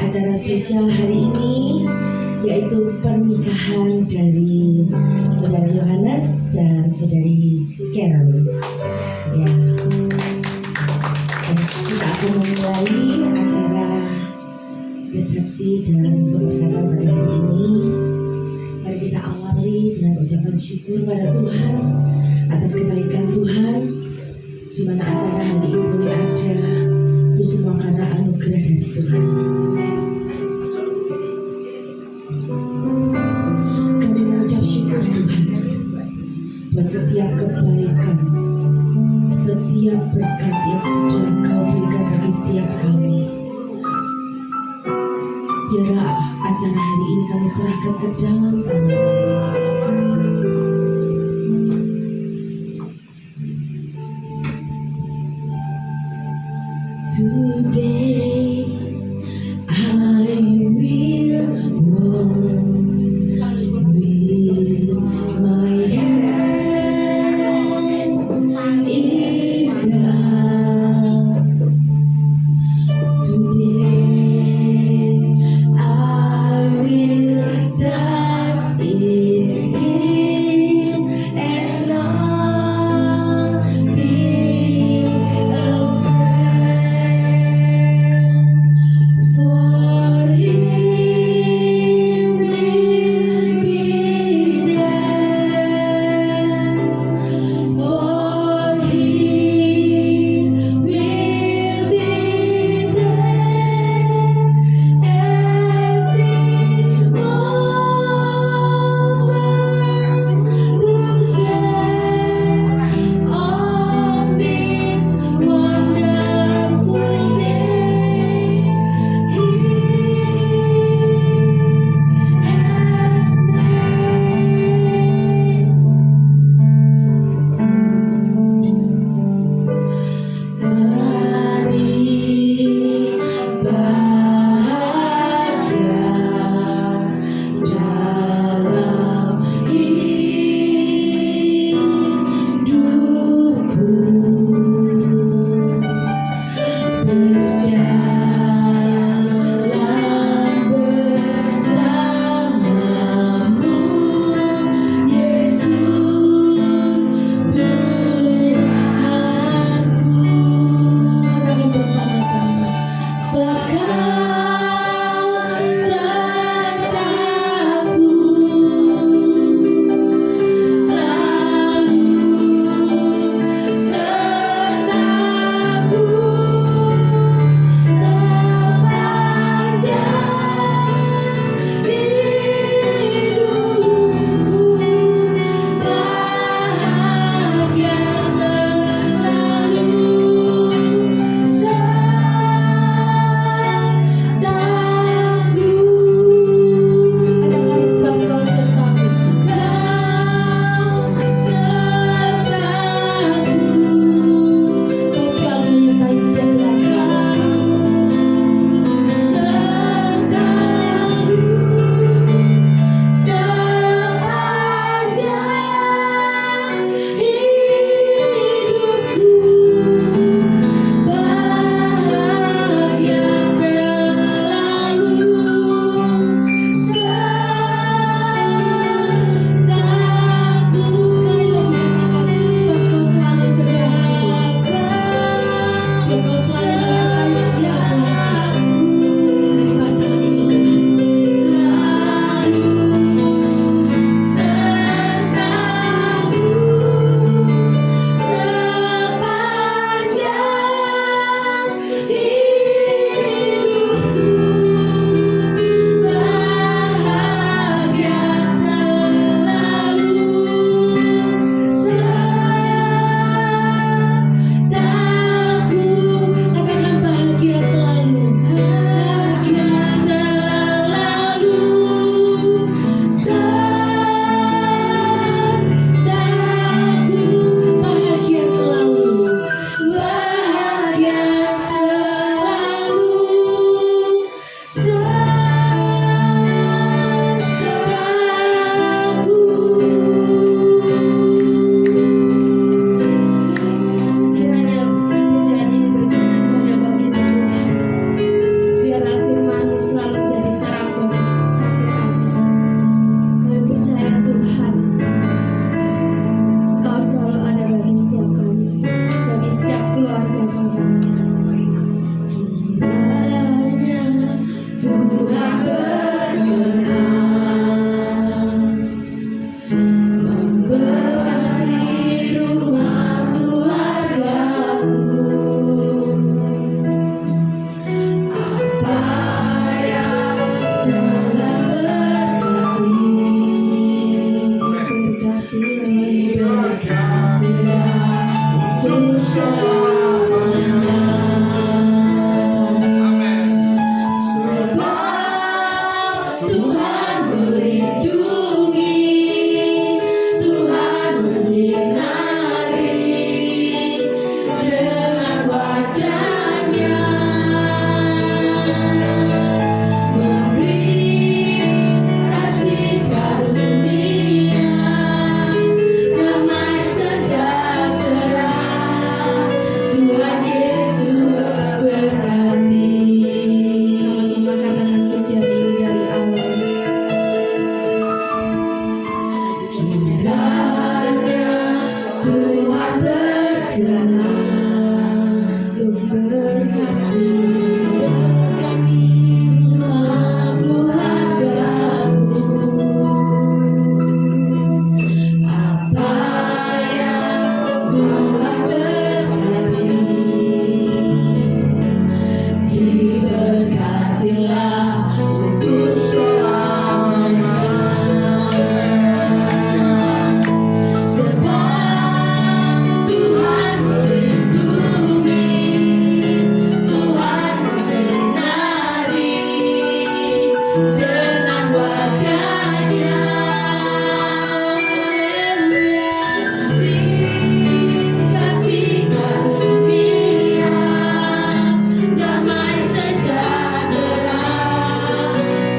acara spesial hari ini, yaitu pernikahan dari Saudara Yohanes dan Saudari Carol. Ya, dan kita akan memulai acara resepsi dan pemberkatan pada hari ini. Mari kita awali dengan ucapan syukur pada Tuhan atas kebaikan Tuhan, di mana acara hari ini boleh ada. Itu semua karena anugerah dari Tuhan. Kami mengucap syukur Tuhan buat setiap kebaikan, setiap berkat yang sudah Kau berikan bagi setiap kami. Biarlah acara hari ini kami serahkan ke dalam tangan. Today I will walk with my hands in God. Today I will trust in dengan wajahnya. Kasih karunia, damai sejahtera,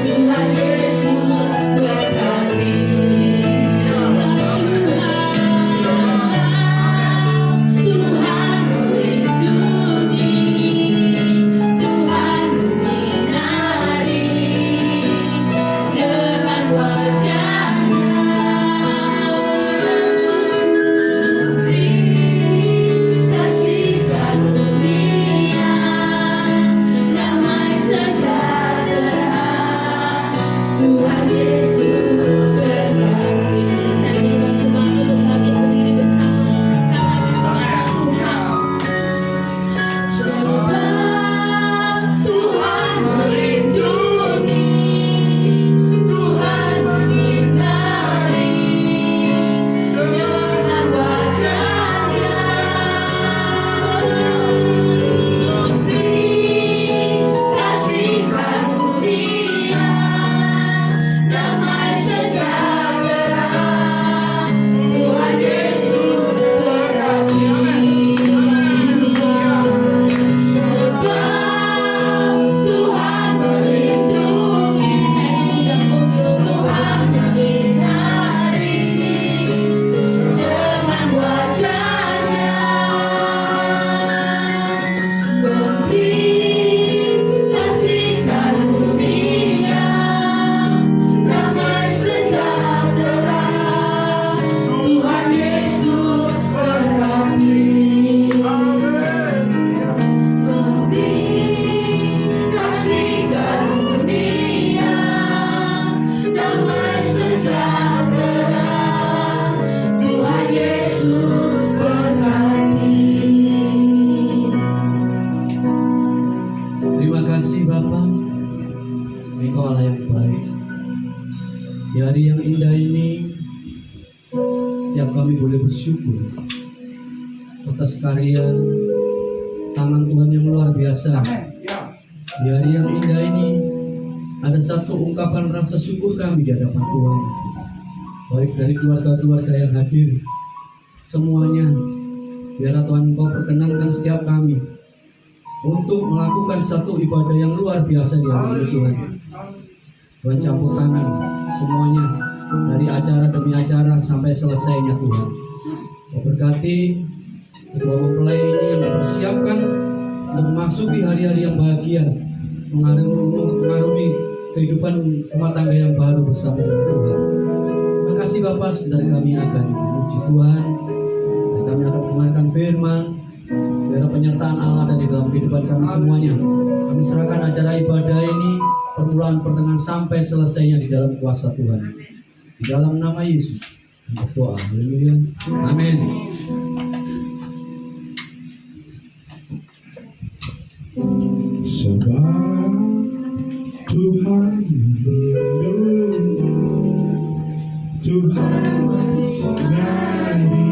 Tuhan Yesus berkati. Tuhan melindungi, Tuhan menyinari, dengan wajahnya Yesus memberi kasih karunia, damai sejahtera, Tuhan Yesus berkati. Saya bersemangat untuk kami berdiri bersama, katakan kepada Tuhan. Sebab Tuhan melindungi, Tuhan menyinari, dengan wajahnya memberi kasih karunia, damai sejahtera, Tuhan Yesus berkati. Sebab Tuhan melindungi, Tuhan menyinari, dengan wajahnya memberi kasih karunia, damai sejahtera, Tuhan Yesus berkati. Memberi kasih karunia, damai sejahtera, Tuhan Yesus berkati. Terima kasih Bapa, Engkau Allah yang baik. Di hari yang indah ini, setiap kami boleh bersyukur atas karya tangan Tuhan yang luar biasa. Di hari yang indah ini, ada satu ungkapan rasa syukur kami di hadapan Tuhan, baik dari keluarga-keluarga yang hadir, semuanya. Biarlah Tuhan Engkau perkenankan setiap kami untuk melakukan satu ibadah yang luar biasa di hari ini Tuhan. Tuhan campur tangan semuanya, dari acara demi acara sampai selesainya Tuhan. Kau berkati kedua mempelai ini yang dipersiapkan untuk memasuki hari-hari yang bahagia, mengarungi kehidupan rumah tangga yang baru bersama dengan Tuhan. Terima kasih Bapak, sebentar kami akan memuji Tuhan dan kami akan mendengarkan firman. Biar penyertaan Allah ada di dalam kehidupan kami semuanya. Kami serahkan acara ibadah ini, permulaan, pertengahan sampai selesainya di dalam kuasa Tuhan. Di dalam nama Yesus berdoa. Haleluya. Amin. Sebab Tuhan melindungi, Tuhan menyinari,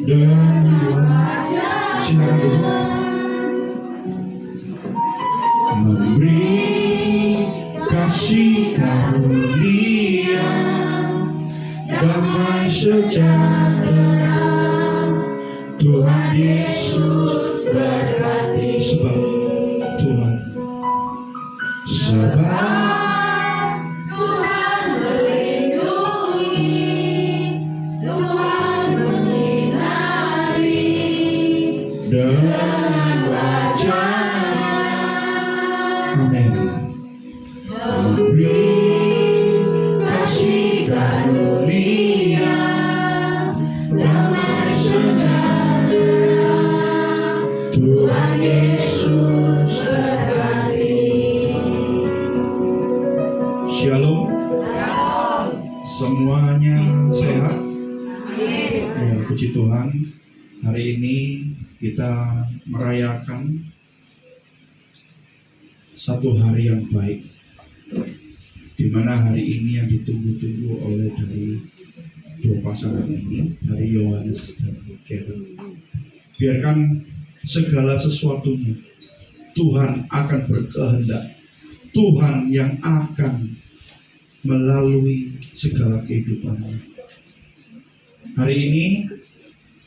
dan silakan duduk. Memberi kasih karunia, damai sejahtera, Tuhan Yesus berkati. Sebab Tuhan, sebab Tuhan melindungi, Tuhan menyinari, dengan wajahnya, amin, memberi kasih karunia, damai sejahtera, Tuhan Yesus berkati. Shalom. Semuanya sehat. Ya, puji Tuhan. Hari ini kita merayakan satu hari yang baik, di mana hari ini yang ditunggu-tunggu oleh dari dua pasangan ini, dari Yohanes dan Karen. Biarkan segala sesuatunya Tuhan akan berkehendak Tuhan yang akan melalui segala kehidupanmu. Hari ini,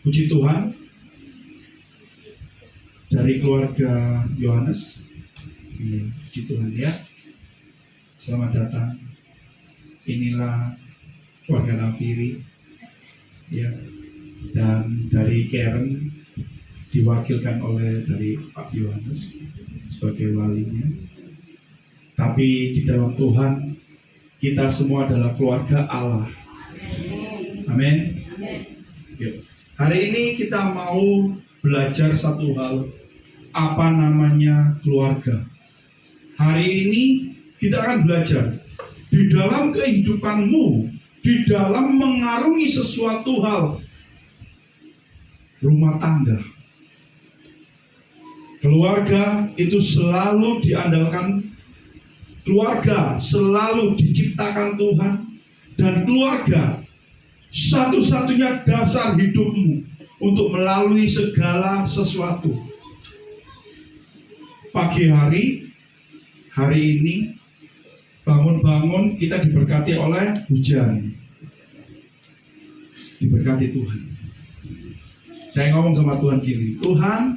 puji Tuhan, dari keluarga Yohanes, iya, puji Tuhan ya, selamat datang. Inilah keluarga Nafiri, ya, dan dari Karen diwakilkan oleh dari Pak Yohanes sebagai walinya. Tapi di dalam Tuhan kita semua adalah keluarga Allah. Amin. Yuk. Hari ini kita mau belajar satu hal, apa namanya keluarga. Hari ini kita akan belajar di dalam kehidupanmu, di dalam mengarungi sesuatu hal rumah tangga. Keluarga itu selalu diandalkan, keluarga selalu diciptakan Tuhan, dan keluarga satu-satunya dasar hidupmu untuk melalui segala sesuatu. Pagi hari ini, bangun-bangun kita diberkati oleh hujan. Diberkati Tuhan. Saya ngomong sama Tuhan gini, Tuhan,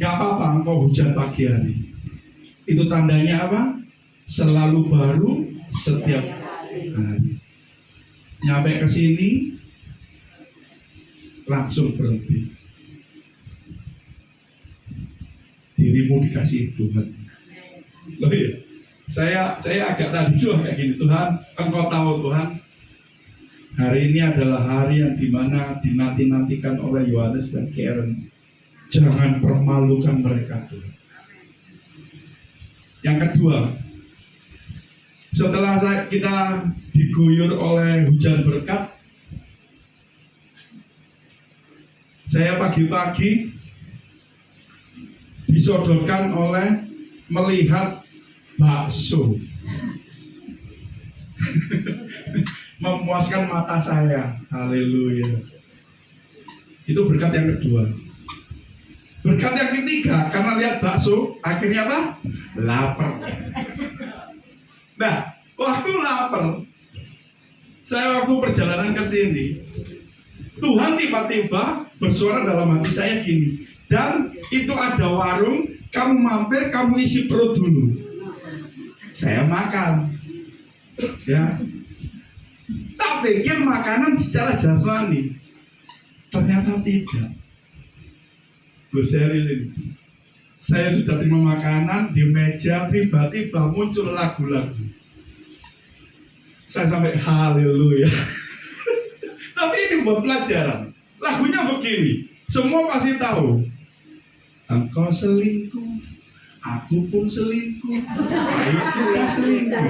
gak apa-apa engkau hujan pagi hari. Itu tandanya apa? Selalu baru setiap hari. Nyampe ke sini langsung berhenti. Dirimu dikasih Tuhan. Loh ya, saya agak tadi juga kayak gini, Tuhan, engkau tahu Tuhan, hari ini adalah hari yang dimana dinanti-nantikan oleh Yohanes dan Karen. Jangan permalukan mereka Tuhan. Yang kedua, setelah kita diguyur oleh hujan berkat, saya pagi-pagi disodorkan oleh melihat bakso. Memuaskan mata saya. Haleluya. Itu berkat yang kedua. Berkat yang ketiga, karena lihat bakso, akhirnya apa? Lapar. Nah, waktu lapar, saya waktu perjalanan ke sini, Tuhan tiba-tiba bersuara dalam hati saya gini, dan itu ada warung, kamu mampir, kamu isi perut dulu. Saya makan, ya. Tak pikir makanan secara jasmani, ternyata tidak. Gue serius ini. Saya sudah terima makanan di meja, tiba-tiba muncul lagu-lagu. Saya sampai haleluya. Tapi ini buat pelajaran. Lagunya begini, semua pasti tahu. Engkau selingkuh, aku pun selingkuh, ayo kita selingkuh.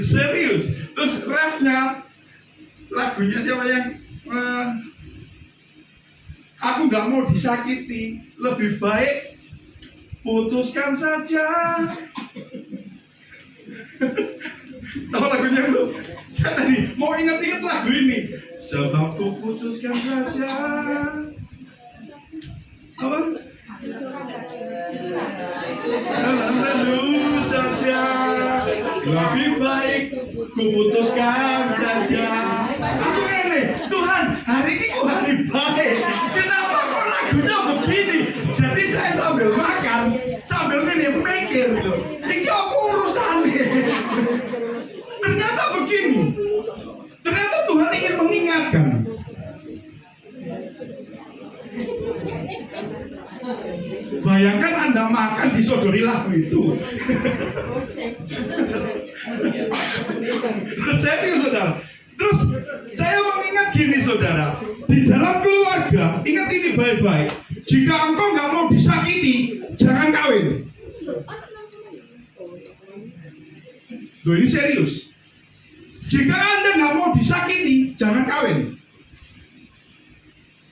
Serius. Terus refnya, lagunya siapa yang aku gak mau disakiti, lebih baik putuskan saja. Tahu lagunya tuh? Saya tadi mau ingat-ingat lagu ini. Sebab ku putuskan saja. Apa? Lalu saja, lebih baik ku putuskan saja. Aku ini, Tuhan, hari ini ku hari baik. Kenapa kok lagunya begini? Jadi saya sambil makan, sambil ini mikir tuh, ini apa urusannya? Ternyata begini. Ternyata Tuhan ingin mengingatkan. Bayangkan Anda makan disodori lagu itu. Serius saudara. Terus saya mengingat gini saudara, di dalam keluarga, ingat ini baik-baik. Jika engkau nggak mau disakiti, jangan kawin. Loh, ini serius. Jika Anda nggak mau disakiti, jangan kawin.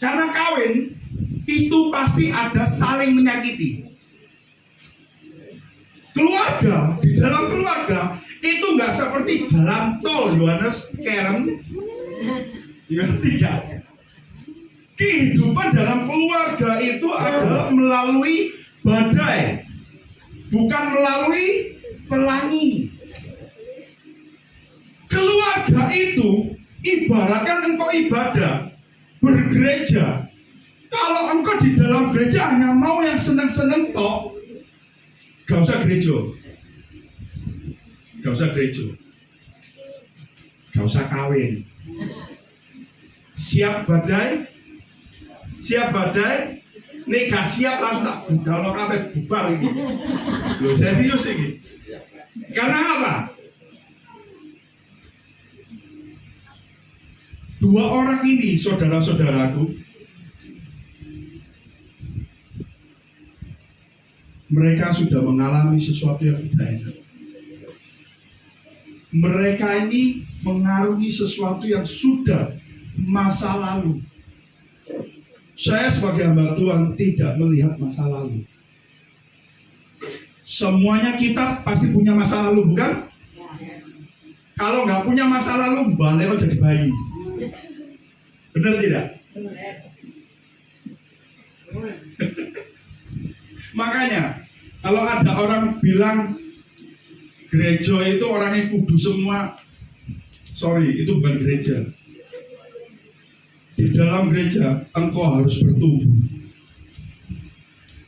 Karena kawin itu pasti ada saling menyakiti. Keluarga, di dalam keluarga itu nggak seperti jalan tol Yohanes Karen. Ngerti gak? Kehidupan dalam keluarga itu adalah melalui badai, bukan melalui pelangi. Keluarga itu ibaratkan engkau ibadah, bergereja. Kalau engkau di dalam gereja hanya mau yang seneng-seneng tok, gak usah gereja. Gak usah gereja. Gak usah kawin. Siap badai? Siap badai? Nek gak siap langsung tak budal kabeh bubar iki. Lho serius iki. Karena apa? Dua orang ini, saudara-saudaraku, mereka sudah mengalami sesuatu yang tidak enak. Mereka ini mengarungi sesuatu yang sudah masa lalu. Saya sebagai hamba Tuhan tidak melihat masa lalu. Semuanya kita pasti punya masa lalu, bukan? Kalau nggak punya masa lalu, balik lo jadi bayi. Benar tidak? Makanya kalau ada orang bilang gereja itu orangnya kudus semua, sorry, itu bukan gereja. Di dalam gereja engkau harus bertumbuh.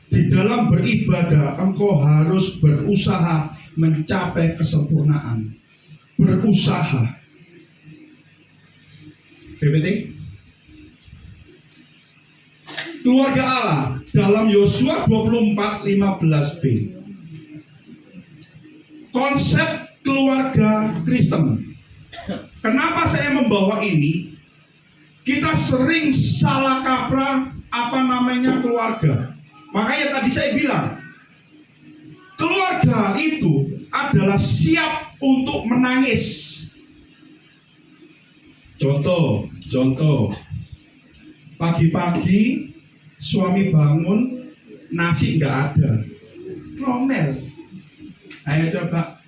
Di dalam beribadah engkau harus berusaha mencapai kesempurnaan. Berusaha. PPT. Keluarga Allah dalam Yosua 24:15b. Konsep keluarga Kristen. Kenapa saya membawa ini? Kita sering salah kaprah keluarga. Makanya tadi saya bilang, keluarga itu adalah siap untuk menangis. Contoh, pagi-pagi suami bangun, nasi nggak ada, ngomel. Ayo coba,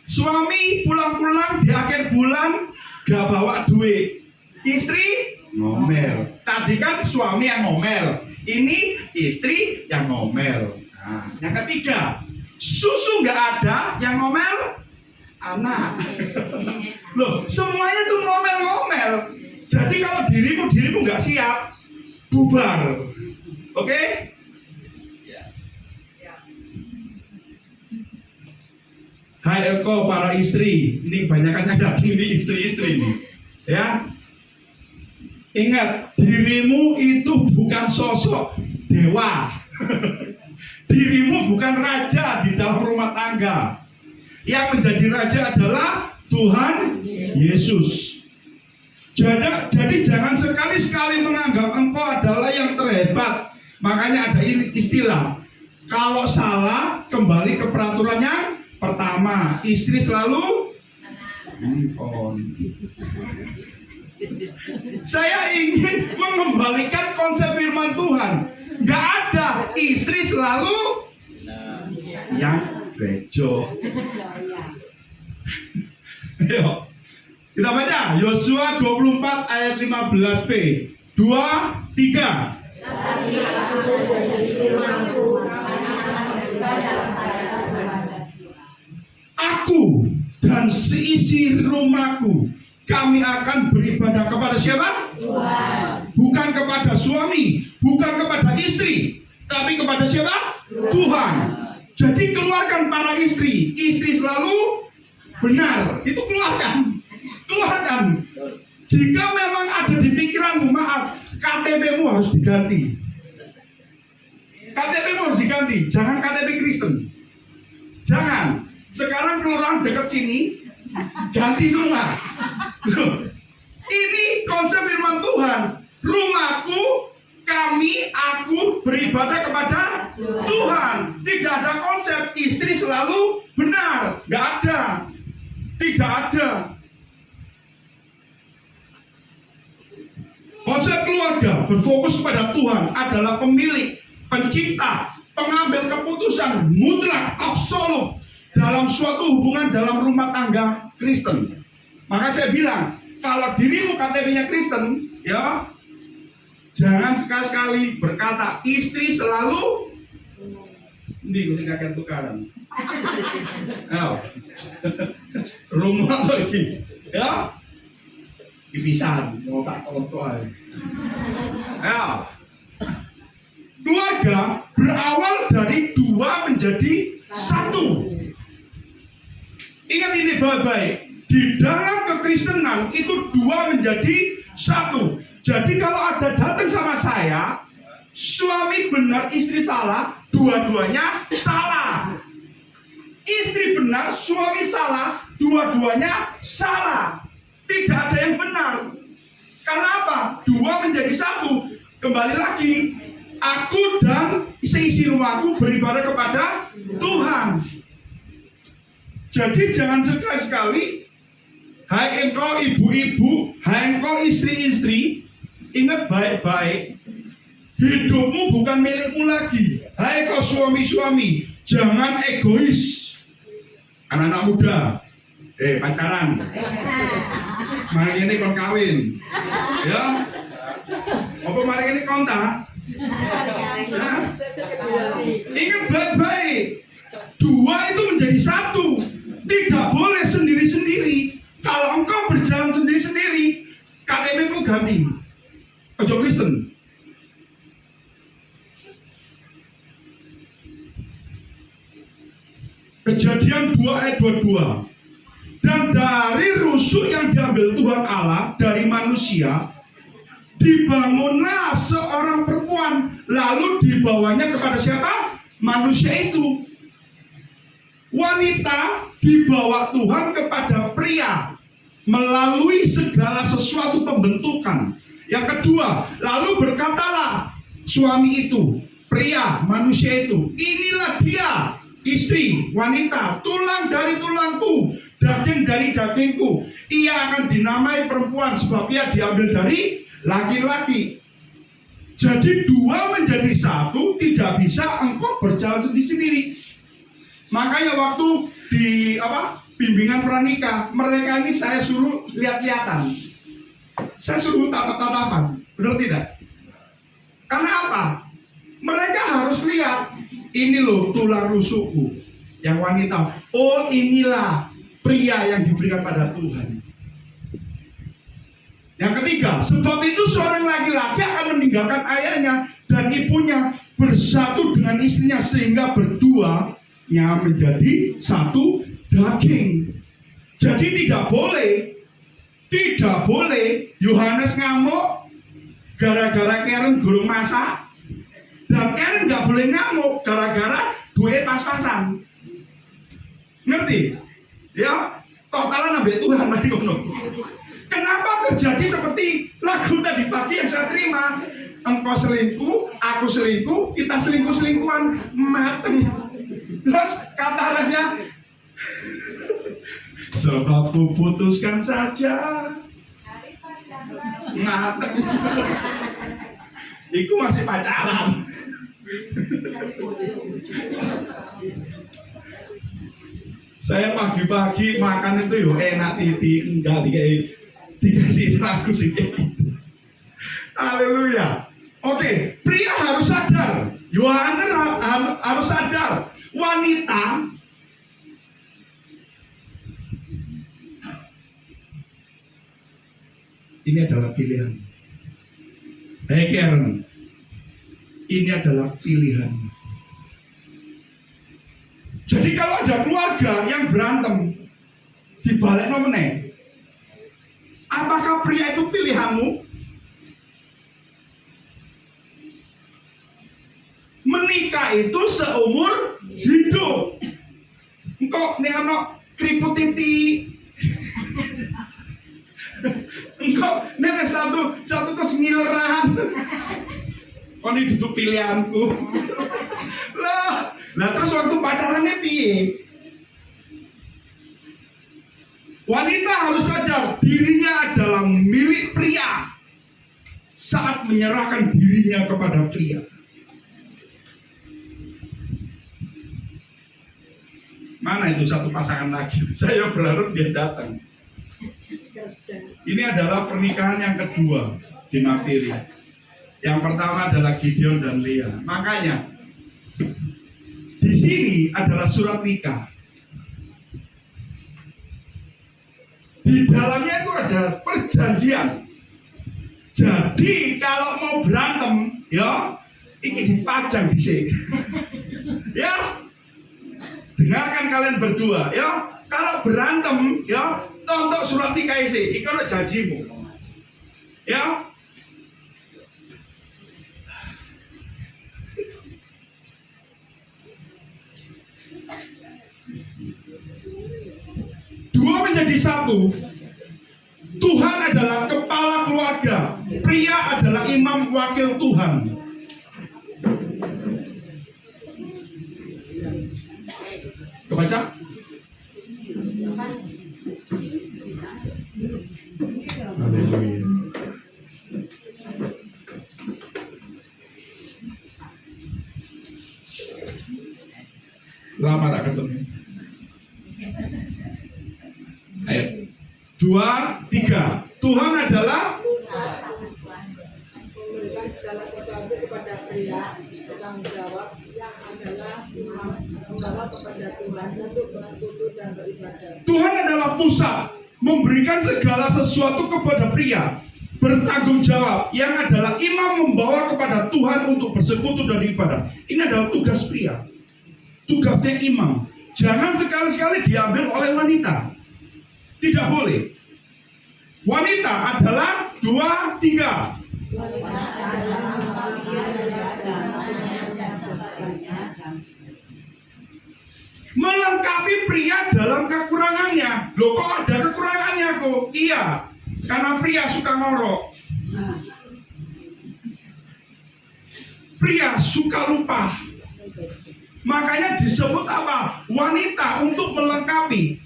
suami pulang-pulang di akhir bulan gak bawa duit, istri ngomel. Tadi kan suami yang ngomel, ini istri yang ngomel. Nah, yang ketiga, susu nggak ada, yang ngomel anak. Loh, semuanya tuh ngomel-ngomel. Jadi kalau dirimu nggak siap, bubar. Oke? Hai Eko para istri, ini kebanyakan yang datang ini istri-istri ini, ya. Ingat, dirimu itu bukan sosok dewa. Dirimu bukan raja di dalam rumah tangga. Yang menjadi raja adalah Tuhan Yesus. Jadi jangan sekali-sekali menganggap engkau adalah yang terhebat. Makanya ada istilah, kalau salah kembali ke peraturan yang pertama. Istri selalu Saya ingin mengembalikan konsep firman Tuhan. Gak ada istri selalu yang bejo. Ayo, kita baca Yosua 24 ayat 15b. 2, 3. Aku dan seisi rumahku, kami akan beribadah kepada siapa? Tuhan. Bukan kepada suami, bukan kepada istri, tapi kepada siapa? Tuhan. Jadi keluarkan para istri. Istri selalu benar. Itu keluarkan. Jika memang ada di pikiranmu, maaf, KTP-mu harus diganti. KTP-mu harus diganti. Jangan KTP Kristen. Jangan. Sekarang kelurahan dekat sini ganti semua. Ini konsep firman Tuhan. Rumahku, aku beribadah kepada Tuhan. Tidak ada konsep istri selalu benar. Gak ada. Tidak ada. Konsep keluarga berfokus kepada Tuhan adalah pemilik, pencipta, pengambil keputusan mutlak, absolut dalam suatu hubungan dalam rumah tangga Kristen. Maka saya bilang, kalau dirimu KTP-nya Kristen, ya, Jangan sekali-kali berkata istri selalu ini gue kakek tukaran. Ayo, rumah lagi, ya, dipisahan, mau tak tonton aja. Ayo, keluarga berawal dari dua menjadi satu. Ingat ini baik-baik. Di dalam kekristenan itu dua menjadi satu. Jadi kalau ada datang sama saya, suami benar, istri salah, dua-duanya salah. Istri benar, suami salah, dua-duanya salah. Tidak ada yang benar. Karena apa? Dua menjadi satu. Kembali lagi, aku dan seisi rumahku beribadah kepada Tuhan. Jadi jangan sekali-sekali, hai engkau ibu-ibu, hai engkau istri-istri, ingat baik-baik, hidupmu bukan milikmu lagi. Hai kau suami-suami, jangan egois. Anak-anak muda, pacaran, mari ini kon kawin, ya? Apa mari ini kontak? Ingat baik-baik, dua itu menjadi satu. Tidak boleh sendiri-sendiri. Kalau engkau berjalan sendiri-sendiri, KTP-mu ganti. Ojo Kristen. Kejadian 2 ayat 22. Dan dari rusuk yang diambil Tuhan Allah dari manusia, dibangunlah seorang perempuan, lalu dibawanya kepada siapa? Manusia itu. Wanita dibawa Tuhan kepada pria melalui segala sesuatu pembentukan. Yang kedua, lalu berkatalah suami itu, pria, manusia itu, inilah dia, istri, wanita, tulang dari tulangku, daging dari dagingku. Ia akan dinamai perempuan sebab ia diambil dari laki-laki. Jadi dua menjadi satu, tidak bisa engkau berjalan sendiri-sendiri. Makanya waktu di bimbingan pranikah, mereka ini saya suruh lihat-lihatan, saya suruh tatap-tatapan, benar tidak? Karena apa? Mereka harus lihat, ini loh tulang rusukku, yang wanita. Oh inilah pria yang diberikan pada Tuhan. Yang ketiga, sebab itu seorang laki-laki akan meninggalkan ayahnya dan ibunya, bersatu dengan istrinya sehingga berdua menjadi satu daging. Jadi tidak boleh Yohanes ngamuk gara-gara Karen gurung masak, dan Karen nggak boleh ngamuk gara-gara duit pas-pasan. Ngerti? Ya, totalan ambek Tuhan mari ngono. Kenapa terjadi seperti lagu tadi pagi yang saya terima? Engkau selingkuh, aku selingkuh, kita selingkuh-selingkuhan, mateng. Terus kata refnya, sebab ku putuskan saja. Mateng. Iku masih pacaran. Saya pagi-pagi makan itu enak titik, enggak dikasih lagu sih gitu. Haleluya. Oke, pria harus sadar, Yohanes harus sadar, wanita ini adalah pilihan. Hey Karen, ini adalah pilihan. Jadi kalau ada keluarga yang berantem dibalik meneh, apakah pria itu pilihanmu? Menikah itu seumur hidup. Engkau nih anak keriput titik. Engkau nih satu terus ngileran. Kau ini duduk pilihanku. Lah terus waktu pacarannya piye? Wanita harus sadar dirinya adalah milik pria saat menyerahkan dirinya kepada pria. Mana itu satu pasangan lagi? Saya berharap dia datang. Ini adalah pernikahan yang kedua di Naviri. Yang pertama adalah Gideon dan Leah. Makanya di sini adalah surat nikah. Di dalamnya itu ada perjanjian. Jadi kalau mau berantem, ya, ini dipajang di sini. Ya, dengarkan kalian berdua, ya. Kalau berantem, ya, tonton surat nikah isi. Iku ono janjimu, ya. Dua menjadi satu. Tuhan adalah kepala keluarga. Pria adalah imam wakil Tuhan. Kebaca? Haleluya. Lama tak ketemu. Ayo. 2, 3. Tuhan adalah memberikan segala sesuatu kepada pria bertanggung jawab yang adalah imam membawa kepada Tuhan untuk bersekutu dan beribadah. Tuhan adalah pusat memberikan segala sesuatu kepada pria bertanggung jawab yang adalah imam membawa kepada Tuhan untuk bersekutu dan beribadah. Ini adalah tugas pria, tugasnya imam. Jangan sekali-sekali diambil oleh wanita. Tidak boleh. Wanita adalah 2, 3. Melengkapi pria dalam kekurangannya. Loh, kok ada kekurangannya kok? Iya, karena pria suka ngorok. Pria suka lupa. Makanya disebut apa? Wanita untuk melengkapi.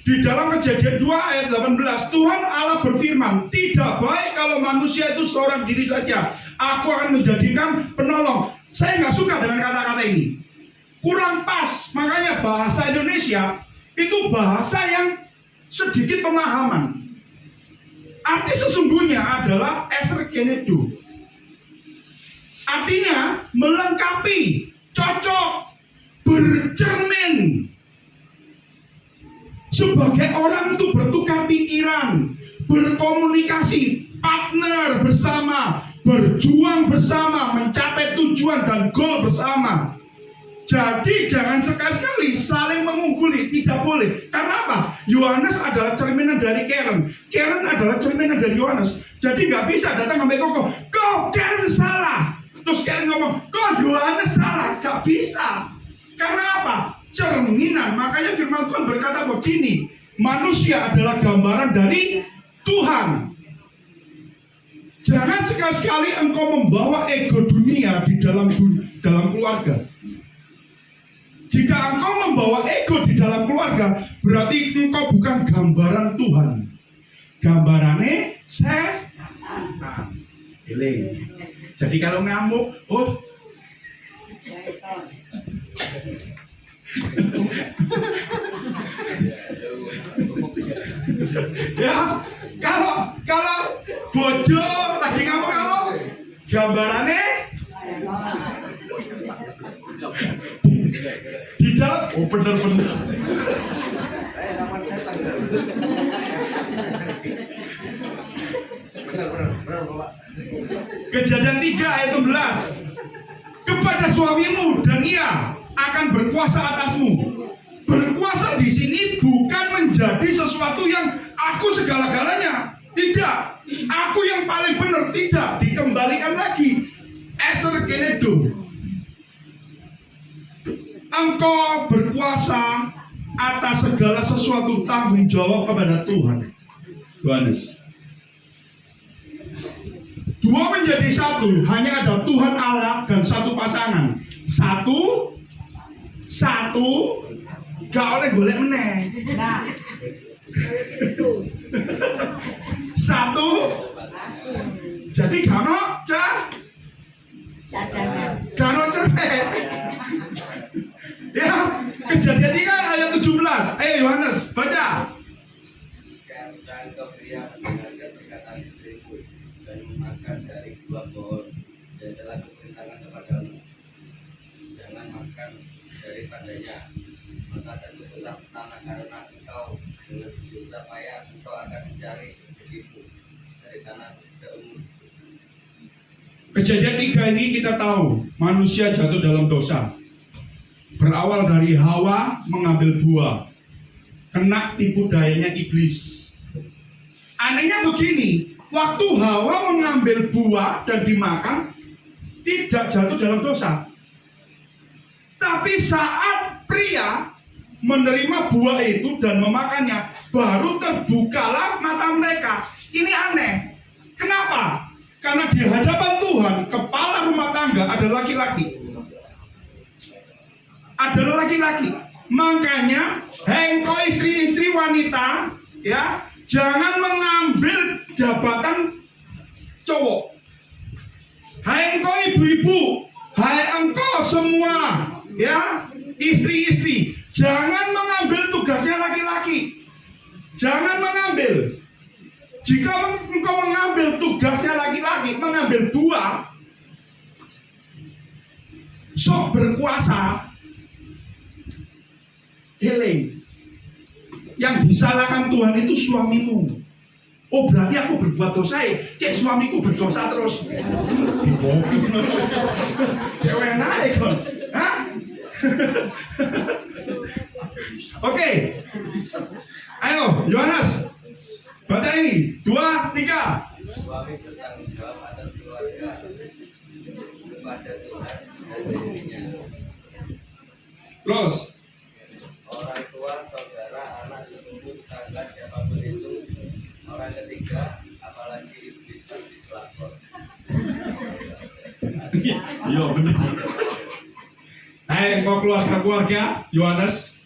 Di dalam Kejadian 2 ayat 18, Tuhan Allah berfirman, tidak baik kalau manusia itu seorang diri saja. Aku akan menjadikan penolong. Saya nggak suka dengan kata-kata ini. Kurang pas. Makanya bahasa Indonesia itu bahasa yang sedikit pemahaman. Arti sesungguhnya adalah esergenedo. Artinya melengkapi, cocok, bercermin. Sebagai orang itu bertukar pikiran, berkomunikasi, partner bersama, berjuang bersama, mencapai tujuan dan goal bersama. Jadi jangan sekali-sekali saling mengungguli, tidak boleh. Karena apa? Yohanes adalah cerminan dari Karen. Karen adalah cerminan dari Yohanes. Jadi nggak bisa datang sampai kok Karen salah. Terus Karen ngomong, kok Yohanes salah? Nggak bisa. Karena apa? Cerminan. Makanya firman Tuhan berkata begini, manusia adalah gambaran dari Tuhan. Jangan sekali-sekali engkau membawa ego dunia di dalam keluarga. Jika engkau membawa ego di dalam keluarga, berarti engkau bukan gambaran Tuhan. Gambarannya setan. Jadi kalau ngamuk, ya, kalau bojo lagi ngamuk-ngamuk, gambarannya di dalam, bener-bener. Kejadian 3 ayat 11. Kepada suamimu dan ia akan berkuasa atasmu. Berkuasa di sini bukan menjadi sesuatu yang aku segala-galanya. Tidak. Aku yang paling benar. Tidak. Dikembalikan lagi. Esergenedo. Engkau berkuasa atas segala sesuatu, tanggung jawab kepada Tuhan. Yohanes. 2 menjadi 1. Hanya ada Tuhan Allah dan satu pasangan. Satu, gak oleh golek meneh. Satu, jadi gak cerai. Ya, Kejadian 3 ayat 17. Ayo Yohanes, baca. Pria mendengarkan perkataan istriku dan memakan dari buah pohon mengeluarkan daripadanya. Maka tertutup tanah karena engkau dengan susah payah engkau akan mencari rezekimu dari tanah seumur. Kejadian 3 ini kita tahu manusia jatuh dalam dosa. Berawal dari Hawa mengambil buah, kena tipu dayanya iblis. Anehnya begini, waktu Hawa mengambil buah dan dimakan, tidak jatuh dalam dosa. Tapi saat pria menerima buah itu dan memakannya, baru terbukalah mata mereka. Ini aneh. Kenapa? Karena di hadapan Tuhan, kepala rumah tangga adalah laki-laki. Adalah laki-laki. Makanya, engkau istri-istri wanita, ya, jangan mengambil jabatan cowok. Hai engkau ibu-ibu, hai engkau semua, ya, istri-istri, jangan mengambil tugasnya laki-laki. Jangan mengambil. Jika engkau mengambil tugasnya laki-laki, mengambil buah, sok berkuasa, healing. Yang disalahkan Tuhan itu suamimu. Oh berarti aku berbuat dosa ya, cek suamiku berdosa terus. Dibodoh. Cewek naik kon. Hah? Oke. Ayo, Yohanes. Baca ini, 2, 3. Suami bertanggung jawab atas keluarga kepada Tuhan dan dirinya. Terus. Orang tua, saudara, anak, sepupu, tetangga, siapapun itu, orang ketiga, apalagi iblis pasti pelakor. Iya benar. Hai engkau keluarga-keluarga Yohanes,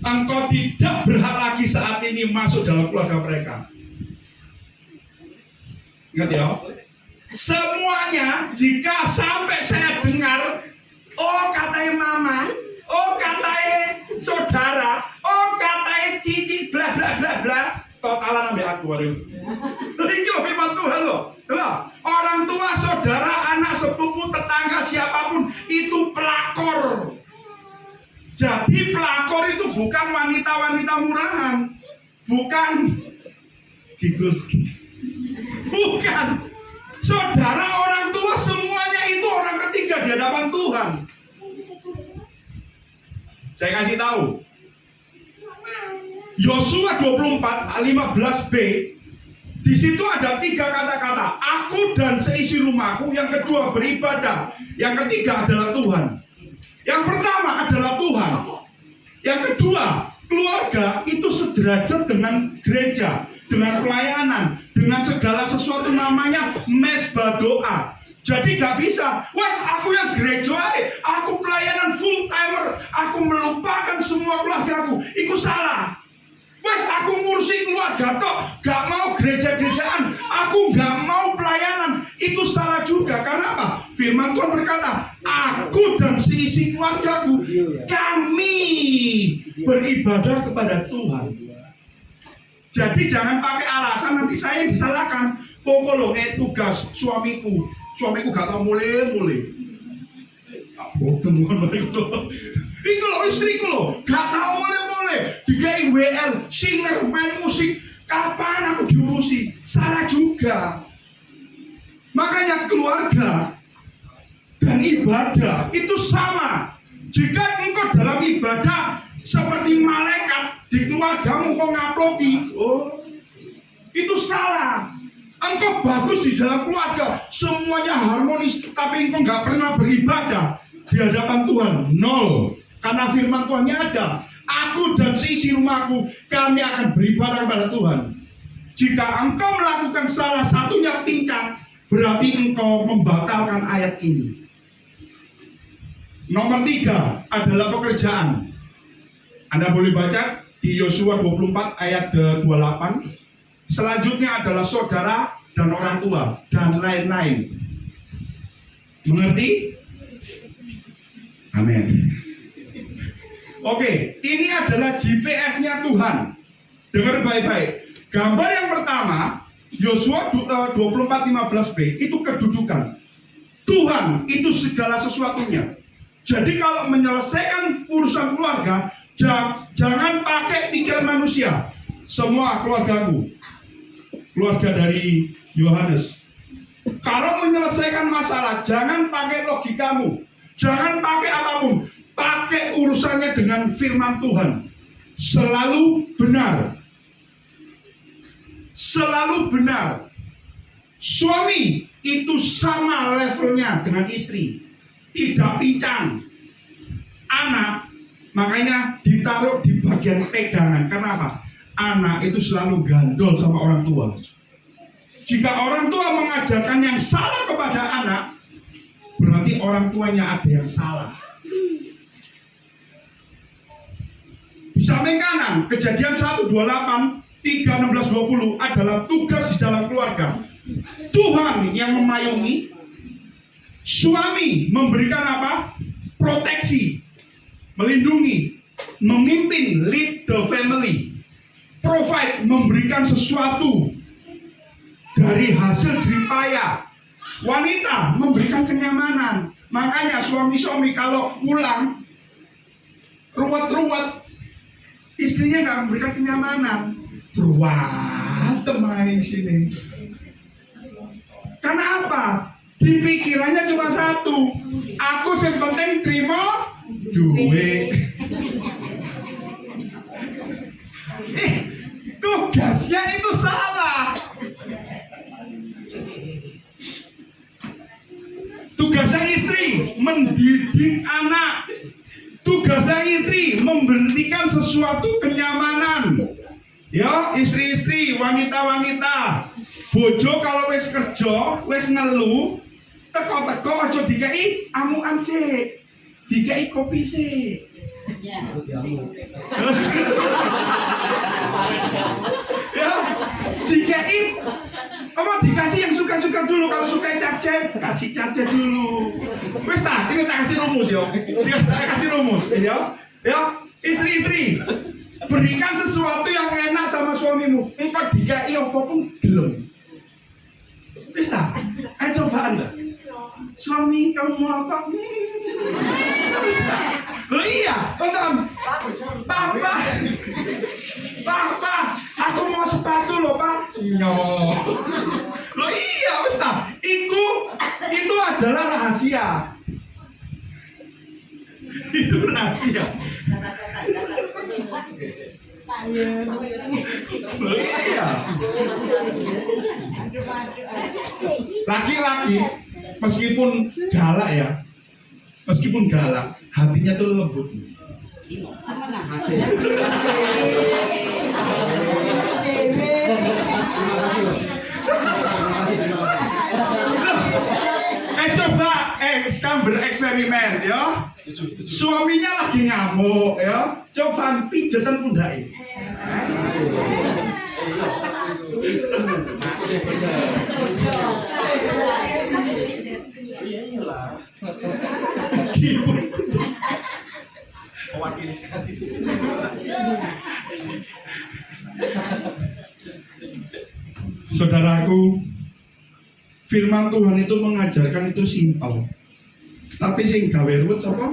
engkau tidak berhak lagi saat ini masuk dalam keluarga mereka. Ingat ya, semuanya jika sampai saya dengar, oh katanya mama, oh katanya saudara, oh katanya cici, bla bla bla bla, totalan ambil aku waduh. Ini firman Tuhan loh. Orang tua, saudara, anak, sepupu, tetangga, siapapun itu pelakor. Jadi pelakor itu bukan wanita-wanita murahan, bukan gigul, bukan. Saudara, orang tua, semuanya itu orang ketiga di hadapan Tuhan. Saya kasih tahu. Yosua 24, 15b. Di situ ada 3 kata-kata. Aku dan seisi rumahku. Yang kedua beribadah. Yang ketiga adalah Tuhan. Yang pertama adalah Tuhan. Yang kedua, keluarga itu sederajat dengan gereja, dengan pelayanan, dengan segala sesuatu namanya mesbah doa. Jadi gak bisa, wes aku yang gereja, aku pelayanan full timer, aku melupakan semua keluargaku. Itu salah. Wes aku ngurusi keluarga tok, gak mau gereja-gerejaan, aku gak mau pelayanan. Itu salah juga. Karena apa? Firman Tuhan berkata, aku dan seisi keluargaku, kami beribadah kepada Tuhan. Jadi jangan pakai alasan nanti saya disalahkan. Pokoknya tugas suamiku gak tau mulai. Bodoh mereka. Iku loh istriku loh, gak tau mulai. Dikai WL, singer, main musik. Kapan aku diurusi? Salah juga. Makanya keluarga dan ibadah itu sama. Jika engkau dalam ibadah seperti malaikat, di keluargamu kau ngaploki, oh itu salah. Engkau bagus di dalam keluarga, semuanya harmonis, tapi engkau nggak pernah beribadah di hadapan Tuhan, nol. Karena firman Tuhannya ada, aku dan seisi rumahku, kami akan beribadah kepada Tuhan. Jika engkau melakukan salah satunya pincang, berarti engkau membatalkan ayat ini. Nomor 3 adalah pekerjaan. Anda boleh baca di Yosua 24 ayat 28. Selanjutnya adalah saudara dan orang tua dan lain-lain. Mengerti? Amin. Oke, ini adalah GPS-nya Tuhan. Dengar baik-baik. Gambar yang pertama, Yosua 24:15b itu kedudukan. Tuhan itu segala sesuatunya. Jadi kalau menyelesaikan urusan keluarga, jangan pakai pikiran manusia. Semua keluargaku, keluarga dari Yohanes, kalau menyelesaikan masalah, jangan pakai logikamu, jangan pakai apapun, pakai urusannya dengan firman Tuhan. Selalu benar, selalu benar. Suami itu sama levelnya dengan istri, tidak pincang. Anak makanya ditaruh di bagian pegangan. Kenapa? Anak itu selalu gandol sama orang tua. Jika orang tua mengajarkan yang salah kepada anak, berarti orang tuanya ada yang salah. Di samping kanan, Kejadian 1:28, 3, 16, 20 adalah tugas di dalam keluarga. Tuhan yang memayungi, suami memberikan apa? Proteksi, melindungi, memimpin, lead the family, provide, memberikan sesuatu dari hasil jeripaya. Wanita memberikan kenyamanan. Makanya suami-suami kalau pulang ruwet-ruwet, istrinya nggak memberikan kenyamanan, berantem main sini. Karena apa? Di pikirannya cuma satu, aku yang penting terima duit. Tugasnya itu salah. Tugasnya istri mendidik anak. Tugasnya istri memberikan sesuatu kenyamanan. Ya, istri-istri, wanita-wanita, bojo kalau wis kerja, wis ngeluh, teko-teko aja dikei amukan sik, dikei kopi sik. Ya, dikei apa, dikasih yang suka-suka dulu. Kalau suka capcay, kasih capcay dulu. Wis ta, ini tak kasih rumus yo. Tak kasih rumus, ya. Ya, istri-istri, berikan sesuatu yang enak sama suamimu. Engkau dikai apapun gelem. Wis ta? Ayo coba Anda. Suami, kamu mau apa? Loh iya, tonton. Papa, aku mau sepatu loh, Pak. Loh iya, wis ta? Itu adalah rahasia. Itu rahasia. Loh iya. Laki-laki meskipun galak, hatinya tuh lembut. Coba sekarang bereksperimen ya. Suaminya lagi ngamuk ya. Coba pijetan pundake. Saudaraku, firman Tuhan itu mengajarkan itu simpel. Tapi sing gawe ruwet sapa?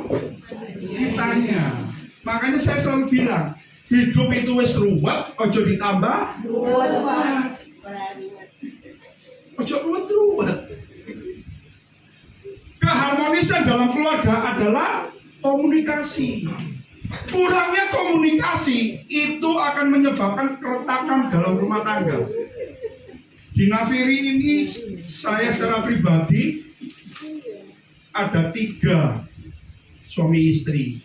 Kitanya. Makanya saya selalu bilang, hidup itu wis ruwet, ojo ditambah ruwet. Ojo ruwet. Keharmonisan dalam keluarga adalah komunikasi. Kurangnya komunikasi itu akan menyebabkan keretakan dalam rumah tangga. Di Nafiri ini saya secara pribadi ada 3 suami istri.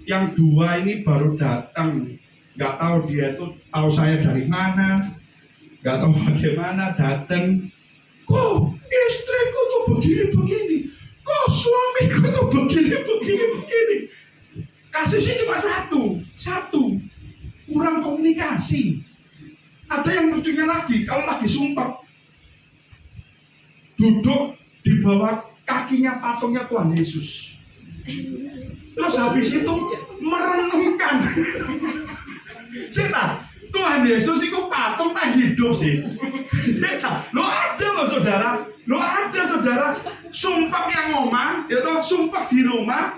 Yang 2 ini baru datang, nggak tahu dia itu tahu saya dari mana, nggak tahu bagaimana datang. Kok istriku tuh begini, kok suamiku tuh begini. Kasusnya cuma satu, kurang komunikasi. Ada yang lucunya lagi, kalau lagi sumpah, duduk di bawah kakinya patungnya Tuhan Yesus. Terus habis itu merenungkan. Sita, Tuhan Yesus itu patung tak hidup sih. Sita, lo ada saudara, sumpah yang ngomong, itu sumpah di rumah,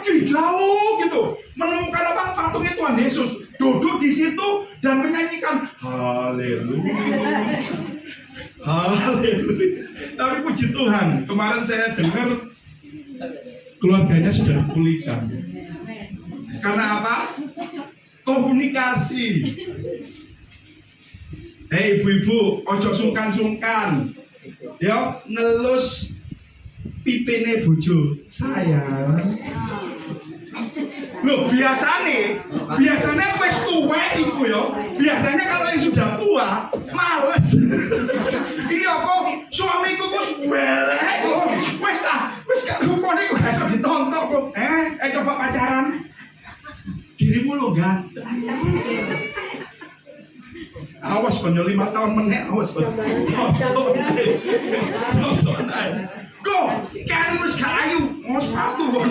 pergi jauh gitu, menemukan apa? Patungnya Tuhan Yesus, duduk di situ dan menyanyikan haleluya. Haleluya. Tapi puji Tuhan, kemarin saya dengar keluarganya sudah dipulihkan. Karena apa? Komunikasi. Hei ibu-ibu, ojo sungkan-sungkan. Ya, ngelus pipene bojo sayang. Loh, biasanya wis tuwa iku ya. Biasanya kalau yang sudah tua males. Iya kok suamiku kok welek kok. Wis gak rupane kok gak iso ditonton kok. Coba pacaran. Dirimu lo ganteng. Awas banyak 5 tahun meneh, awas banyak. Kok, kan wis gak ayu, mau sepatu kok.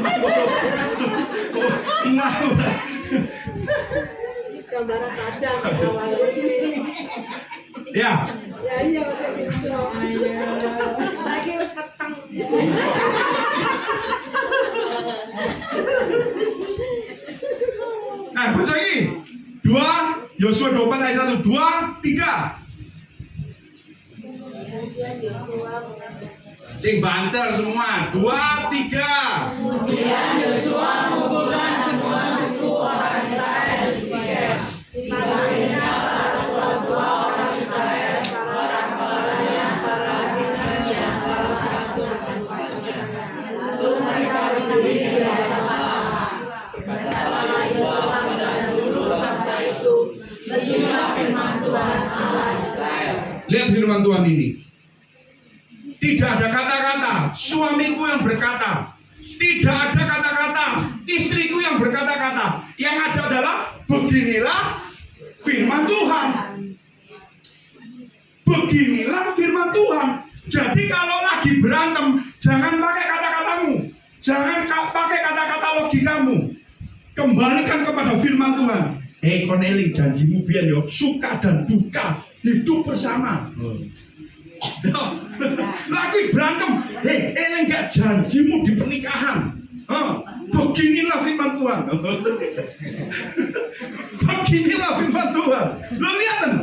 Gambaran kadang awalnya. Ya, Ya iya gitu. Lagi wis peteng. baca lagi. 2 Yosua 24 ayat 1, 2, 3. Kemudian Yosua Sing banter semua. 2, 3. Kemudian Yosua mengumpulkan semua suku orang Israel di Sikem. Dipanggilnya para tua-tua orang Israel, para kepalanya, para pimpinannya, para pastor dan pasukannya. Lalu mereka berdiri di hadapan Allah. Berkatalah Yosua pada seluruh bangsa itu, beginilah firman Tuhan Allah Israel. Lihat firman Tuhan ini. Tidak ada kata-kata suamiku yang berkata. Tidak ada kata-kata istriku yang berkata-kata. Yang ada adalah beginilah firman Tuhan. Beginilah firman Tuhan. Jadi kalau lagi berantem, jangan pakai kata-katamu. Jangan pakai kata-kata logikamu. Kembalikan kepada firman Tuhan. Korneli, janjimu biar yo suka dan duka hidup bersama. Lagi berantem, enggak janjimu di pernikahan. Beginilah firman Tuhan. Beginilah firman Tuhan. Lo lihat kan?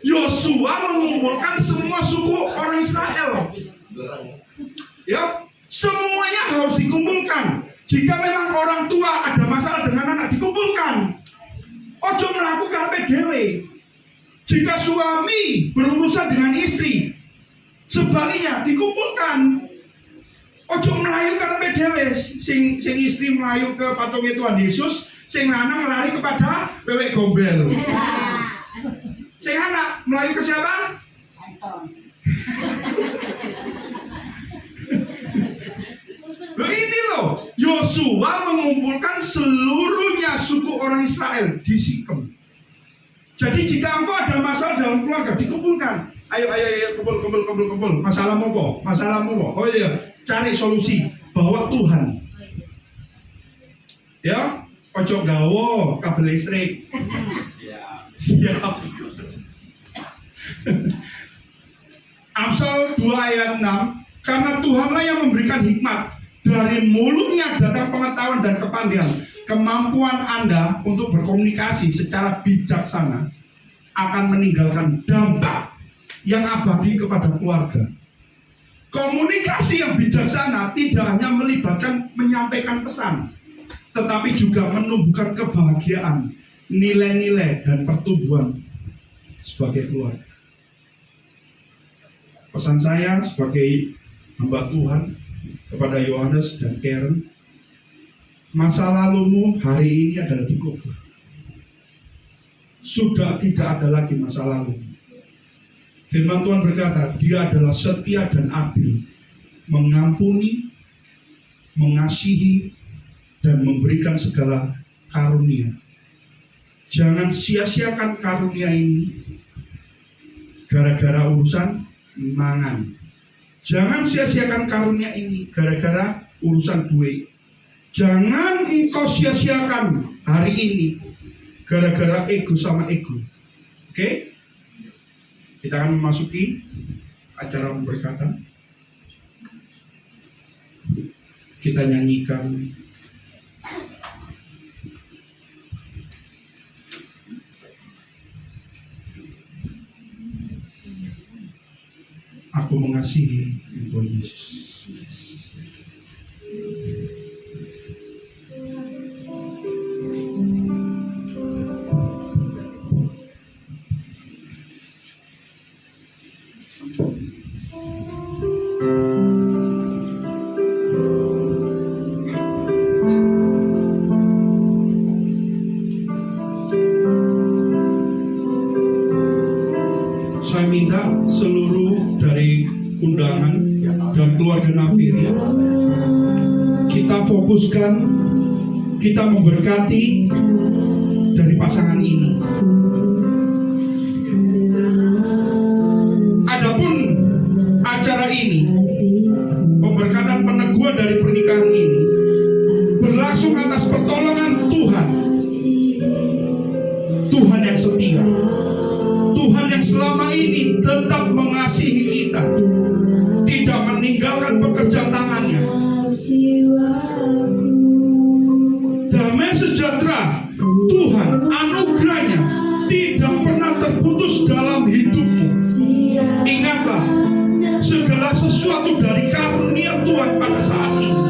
Yosua mengumpulkan semua suku orang Israel. Ya, semuanya harus dikumpulkan. Jika memang orang tua ada masalah dengan anak, dikumpulkan. Ojo melakukan PDW. Jika suami berurusan dengan istri, sebaliknya dikumpulkan. Ojo melayu karena PDW. Sing istri melayu ke patungnya Tuhan Yesus, sing lanang lari kepada bebek gombel. Sing anak melayu ke siapa? Loh ini loh, Yosua mengumpulkan seluruhnya suku orang Israel di Sikem. Jadi jika engkau ada masalah dalam keluarga, dikumpulkan. Ayo, kumpul. Masalahmu apa? Oh iya, cari solusi. Bawa Tuhan. Ya, ojo gawo kabel listrik. Siap. Amsal 2 ayat 6. Karena Tuhanlah yang memberikan hikmat. Dari mulutnya datang pengetahuan dan kepandaian. Kemampuan Anda untuk berkomunikasi secara bijaksana akan meninggalkan dampak yang abadi kepada keluarga. Komunikasi yang bijaksana tidak hanya melibatkan menyampaikan pesan, tetapi juga menumbuhkan kebahagiaan, nilai-nilai dan pertumbuhan sebagai keluarga. Pesan saya sebagai hamba Tuhan kepada Yohanes dan Karen, masa lalumu hari ini adalah dikubur. Sudah tidak ada lagi masa lalu. Firman Tuhan berkata, Dia adalah setia dan adil, mengampuni, mengasihi, dan memberikan segala karunia. Jangan sia-siakan karunia ini gara-gara urusan mangan. Jangan sia-siakan karunia ini gara-gara urusan duit. Jangan engkau sia-siakan hari ini gara-gara ego sama ego. Oke? Kita akan memasuki acara pemberkatan. Kita nyanyikan Aku mengasihi Engkau Yesus. Saya minta seluruh dari undangan dan keluarga Nafiria, kita fokuskan, kita memberkati dari pasangan ini. Adapun acara ini, pemberkatan peneguhan dari pernikahan ini berlangsung atas pertolongan Tuhan. Tuhan yang setia, Tuhan yang selama ini tetap mengasihi kita, tidak meninggalkan pekerjaan tangannya. Damai sejahtera Tuhan, anugerahnya tidak pernah terputus dalam hidupmu. Ingatlah, segala sesuatu dari karunia Tuhan pada saat ini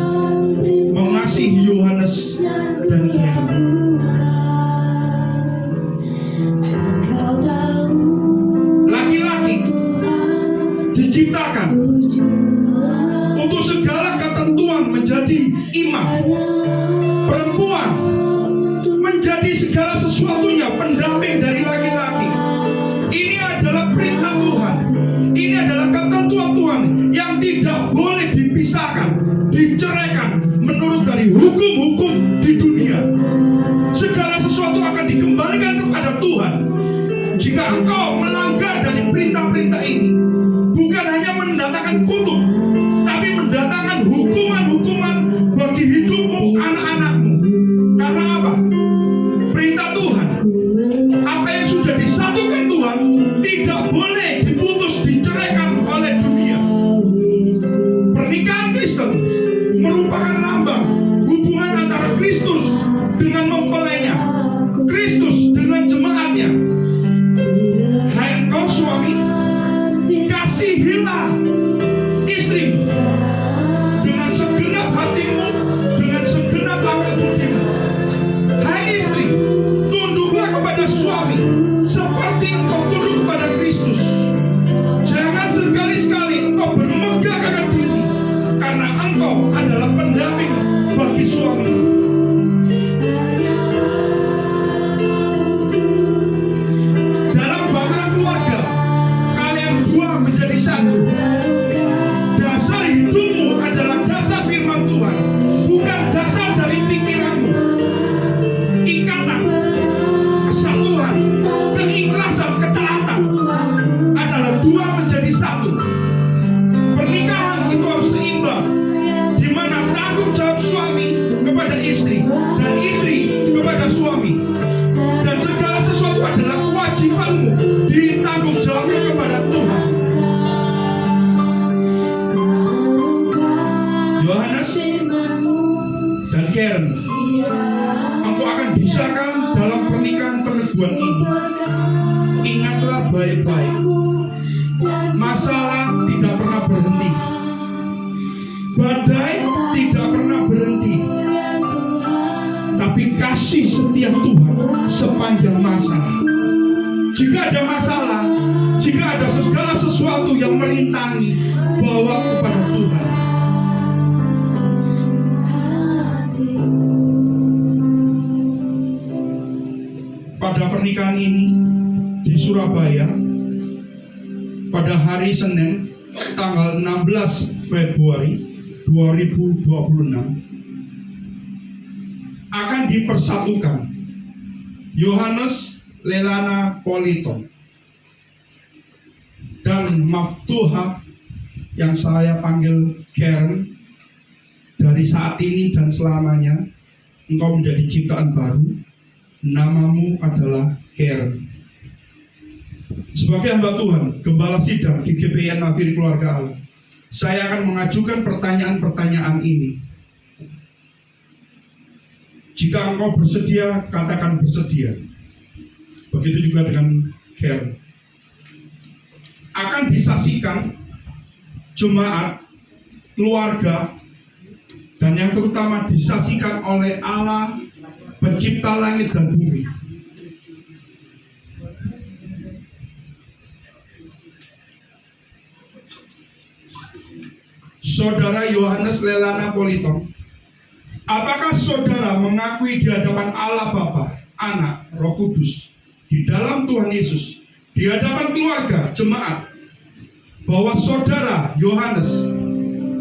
mengasihi Yohanes dan Karen. Laki-laki diciptakan untuk segala ketentuan menjadi imam. Perempuan menjadi segala sesuatunya pendamping dari laki-laki. Ini adalah perintah Tuhan. Ini adalah ketentuan Tuhan yang tidak boleh dipisahkan, diceraikan menurut dari hukum-hukum di dunia. Segala sesuatu akan dikembalikan kepada Tuhan. Jika engkau melanggar dari perintah-perintah ini, bukan hanya mendatangkan kutuk, tapi mendatangkan hukuman-hukuman bagi hidupmu, anak-anakmu. Karena apa? Perintah Tuhan, apa yang sudah disatukan Tuhan tidak boleh diputus, diceraikan oleh dunia. Pernikahan Kristen merupakan lambang hubungan antara Kristus dengan mempelainya, Kristus dengan jemaatnya. Hai engkau suami, kasihilah istri dengan segenap hatimu, dengan segenap akal budimu. Hai istri, tunduklah kepada suami seperti engkau tunduk kepada Kristus. Jangan sekali-sekali engkau bermegah diri, karena engkau adalah pendamping bagi suami. Dalam bahtera keluarga, kalian dua menjadi satu. Dasar hidupmu adalah dasar firman Tuhan, bukan dasar dari pikiranmu. Ikatan, kesatuan, keikhlasan, ketaatan adalah dua menjadi satu. Pernikahan itu harus seimbang, di mana tanggung jawab suami kepada istri dan istri kepada suami, dan segala sesuatu adalah kewajibanmu ditanggung jawabkan kepada Tuhan. Yohanes dan Karen, engkau akan disahkan dalam pernikahan peneguhan ini. Ingatlah baik-baik, masalah tidak pernah berhenti, badai tidak pernah berhenti, tapi kasih setia Tuhan sepanjang masa. Jika ada masalah, jika ada segala sesuatu yang merintangi, bawa kepada Tuhan. Pada pernikahan ini di Surabaya, pada hari Senin tanggal 16 Februari 2026 akan dipersatukan Yohanes Lelana Polito dan Maftuha yang saya panggil Karen. Dari saat ini dan selamanya engkau menjadi ciptaan baru, namamu adalah Karen. Sebagai hamba Tuhan, Gembala Sidang di GPIN Nafiri Keluarga Allah, saya akan mengajukan pertanyaan-pertanyaan ini. Jika engkau bersedia, katakan bersedia. Begitu juga dengan Karen. Akan disaksikan jemaat, keluarga, dan yang terutama disaksikan oleh Allah pencipta langit dan bumi. Saudara Yohanes Lelana Politon, apakah saudara mengakui di hadapan Allah Bapa, Anak, Roh Kudus, di dalam Tuhan Yesus, di hadapan keluarga, jemaat, bahwa saudara Yohanes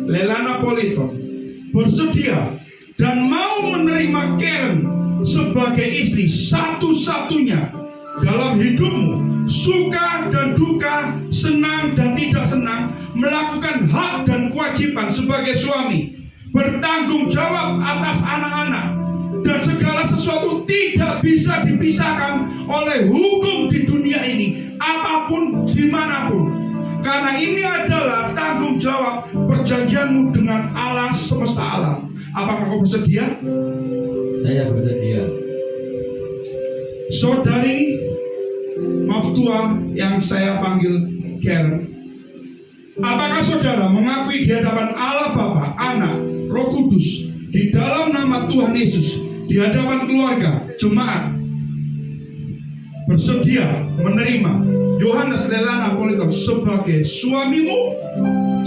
Lelana Politon bersedia dan mau menerima Karen sebagai istri satu-satunya dalam hidupmu, suka dan duka, senang dan tidak senang, melakukan hak dan kewajiban sebagai suami, bertanggung jawab atas anak-anak, dan segala sesuatu tidak bisa dipisahkan oleh hukum di dunia ini, apapun, dimanapun. Karena ini adalah tanggung jawab perjanjianmu dengan Allah semesta alam. Apakah kau bersedia? Saya bersedia. Saudari Maftua yang saya panggil Karen, apakah saudara mengakui di hadapan Allah Bapa, Anak, Roh Kudus, di dalam nama Tuhan Yesus, di hadapan keluarga, jemaat, bersedia menerima Yohanes Lelana Politon sebagai suamimu,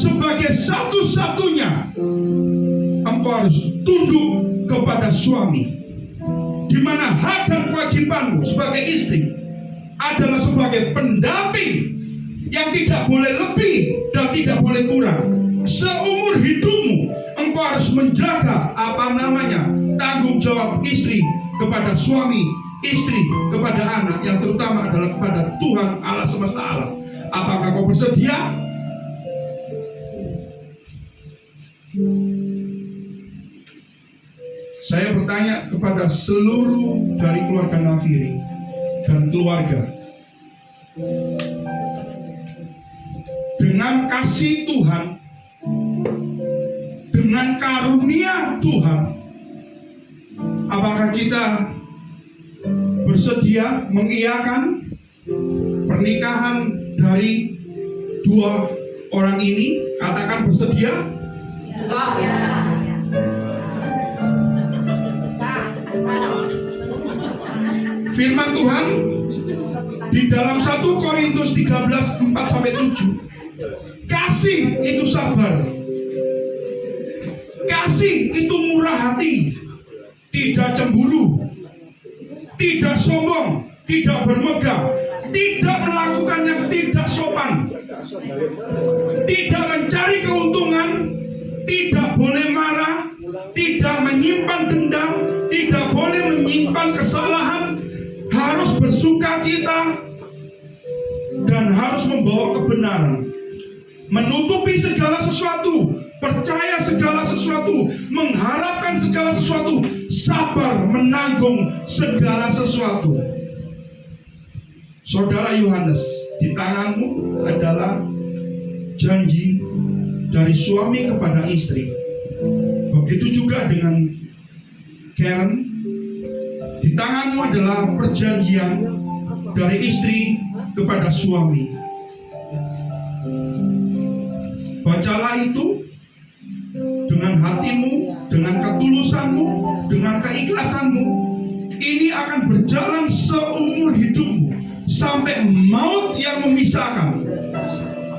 sebagai satu-satunya? Engkau harus tunduk kepada suami, di mana hak dan kewajibanmu sebagai istri adalah sebagai pendamping yang tidak boleh lebih dan tidak boleh kurang. Seumur hidupmu engkau harus menjaga tanggung jawab istri kepada suami, istri kepada anak, yang terutama adalah kepada Tuhan Allah semesta alam. Apakah kau bersedia? Saya bertanya kepada seluruh dari keluarga Nafiri dan keluarga, dengan kasih Tuhan, dengan karunia Tuhan, apakah kita bersedia mengiyakan pernikahan dari dua orang ini? Katakan bersedia. Firman Tuhan di dalam 1 Korintus 13, 4-7, kasih itu sabar, kasih itu murah hati, tidak cemburu, tidak sombong, tidak bermegah, tidak melakukan yang tidak sopan, tidak mencari keuntungan, tidak boleh marah, tidak menyimpan dendam, tidak boleh menyimpan kesalahan, harus bersuka cita, dan harus membawa kebenaran, menutupi segala sesuatu, percaya segala sesuatu, mengharapkan segala sesuatu, sabar menanggung segala sesuatu. Saudara Yohanes, di tanganmu adalah janji dari suami kepada istri. Begitu juga dengan Karen, di tanganmu adalah perjanjian dari istri kepada suami. Bacalah itu dengan hatimu, dengan ketulusanmu, dengan keikhlasanmu. Ini akan berjalan seumur hidupmu sampai maut yang memisahkan.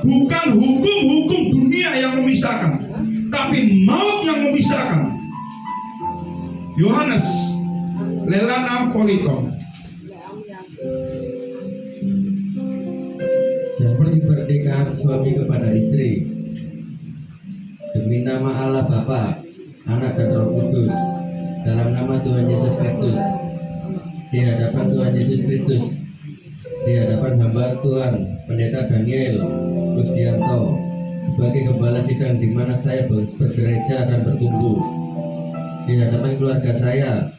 Bukan hukum-hukum dunia yang memisahkan, tapi maut yang memisahkan. Yohanes Lelana Politon. Seperti pernikahan suami kepada istri, demi nama Allah Bapa, Anak dan Roh Kudus, dalam nama Tuhan Yesus Kristus, di hadapan Tuhan Yesus Kristus, di hadapan hamba Tuhan Pendeta Daniel Gustianto sebagai gembala sidang di mana saya bergereja dan bertumbuh, di hadapan keluarga saya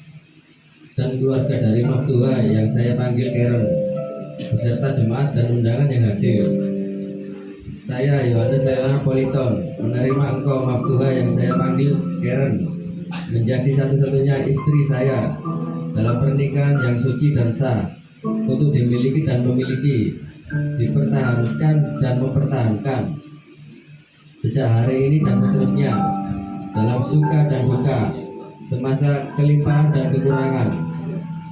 dan keluarga dari Maftua yang saya panggil Karen, beserta jemaat dan undangan yang hadir. Saya Yohanes Lelana Politon menerima engkau Maftua yang saya panggil Karen menjadi satu-satunya istri saya dalam pernikahan yang suci dan sah, untuk dimiliki dan memiliki, dipertahankan dan mempertahankan. sejak hari ini dan seterusnya, dalam suka dan duka, semasa kelimpahan dan kekurangan,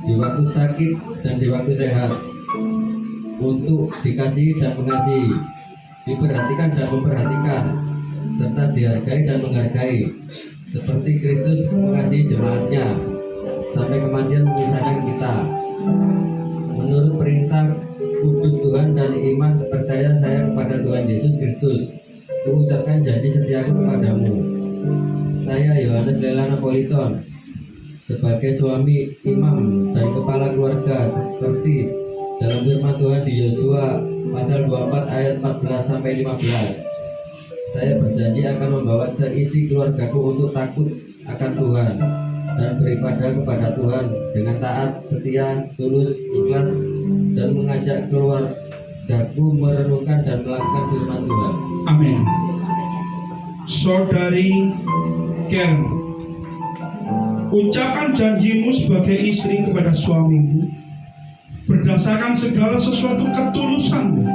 di waktu sakit dan di waktu sehat, untuk dikasihi dan mengasihi, diperhatikan dan memperhatikan, serta dihargai dan menghargai, seperti Kristus mengasihi jemaatnya, sampai kematian memisahkan kita. Menurut perintah kudus Tuhan dan iman percaya saya kepada Tuhan Yesus Kristus, mengucapkan janji setiaku kepadamu. Saya Yohanes Leila Napoliton, sebagai suami, imam, dan kepala keluarga, seperti dalam firman Tuhan di Yosua pasal 24 ayat 14 sampai 15. Saya berjanji akan membawa seisi keluargaku untuk takut akan Tuhan dan beribadah kepada Tuhan dengan taat, setia, tulus, ikhlas, dan mengajak keluargaku merenungkan dan melakukan firman Tuhan. Amin. Saudari Karen, ucapkan janjimu sebagai istri kepada suamimu berdasarkan segala sesuatu ketulusanmu,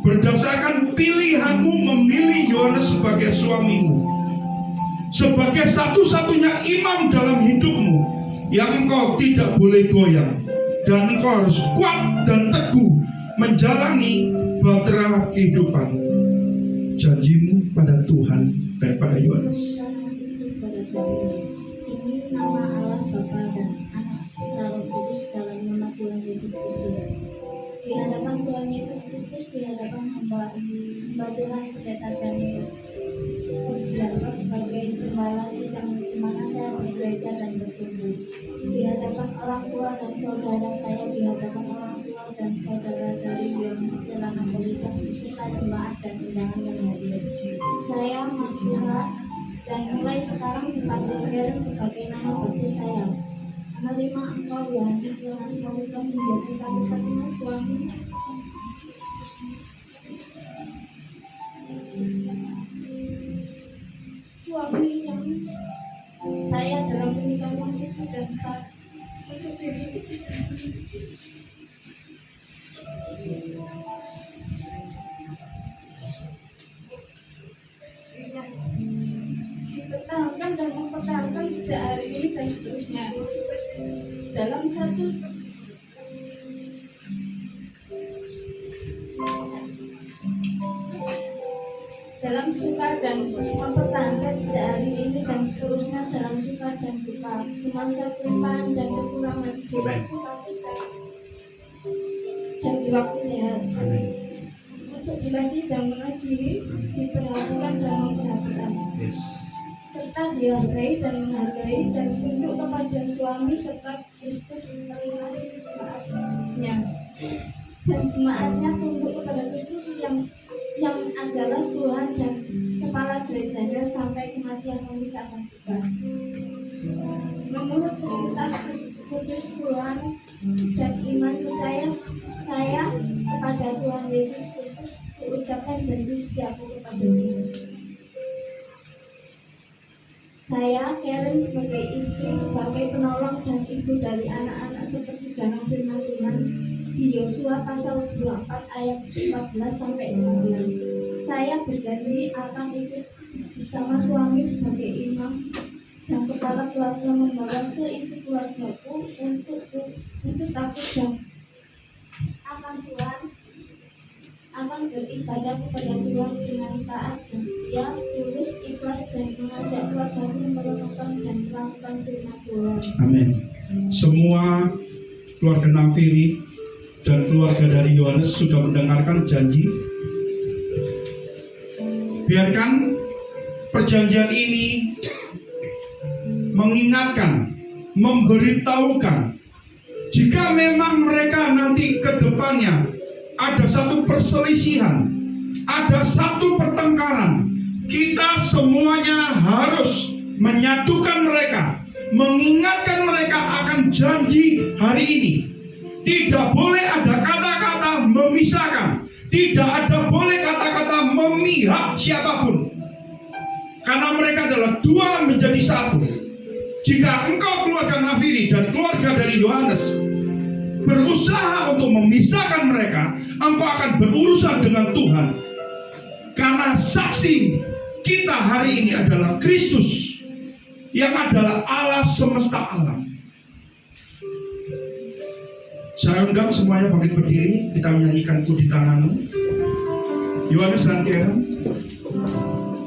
berdasarkan pilihanmu memilih Yohanes sebagai suamimu, sebagai satu-satunya imam dalam hidupmu yang engkau tidak boleh goyang, dan engkau harus kuat dan teguh menjalani bahtera kehidupan. Janjimu pada Tuhan dan pada Yohanes. Ini nama Allah Bapa dan Anak dan Roh Kudus dalam nama Tuhan Yesus Kristus. Di hadapan Tuhan Yesus Kristus, di hadapan hamba Tuhan Pendeta Daniel Kusdianto sebagai gembala sidang di mana saya bergereja dan bertumbuh. Di hadapan orang tua dan saudara saya, di hadapan orang tua dan saudara dari Yohanes Leila Napoliton, beserta jemaat dan undangan yang hadir. Saya Masyura dan mulai sekarang dipanggil Karen sebagai nama baptis saya. Menerima engkau Yohanes Leila Napoliton menjadi satu-satunya suami yang saya dalam pernikahan yang suci dan sah untuk diri. Dipertahankan dan mempertahankan sejak hari ini dan seterusnya dalam suka dan mempertahankan sejak hari ini dan seterusnya dalam suka dan duka, semasa kelimpahan dan kekurangan, di waktu sakit dan di waktu sehat, untuk dikasihi dan mengasihi, diperhatikan dan memperhatikan, serta dihargai dan menghargai, dan tunduk kepada suami serta Kristus mengasihi jemaatnya, dan jemaatnya tunduk kepada Kristus yang adalah Tuhan dan kepala gerejanya sampai kematian memisahkan kita. Menurut perintah kudus Tuhan dan iman percaya saya kepada Tuhan Yesus Kristus, mengucapkan janji setiaku kepadamu. Saya Karen sebagai istri, sebagai penolong dan ibu dari anak-anak seperti dalam firman Tuhan di Yosua pasal 24 ayat 14 sampai 15. Saya berjanji akan ikut bersama suami sebagai imam dan kepala keluarga membawa seisi keluargaku untuk takut dan akan Tuhan, akan beribadah kepada Tuhan dengan taat dan setia, tulus, ikhlas, dan mengajak keluargaku merenungkan dan melakukan firman Tuhan. Amin. Semua keluarga Nafiri dan keluarga dari Yohanes sudah mendengarkan janji. Biarkan perjanjian ini mengingatkan, memberitahukan, jika memang mereka nanti ke depannya ada satu perselisihan, ada satu pertengkaran, kita semuanya harus menyatukan mereka, mengingatkan mereka akan janji hari ini. Tidak boleh ada kata-kata memisahkan, tidak ada boleh kata-kata memihak siapapun, karena mereka adalah dua menjadi satu. Jika engkau keluarga Nafiri dan keluarga dari Yohanes berusaha untuk memisahkan mereka, engkau akan berurusan dengan Tuhan. Karena saksi kita hari ini adalah Kristus yang adalah Allah semesta alam. Saya undang semuanya bangkit berdiri, kita menyanyikan Ku di Tanganmu. Yohanes dan Karen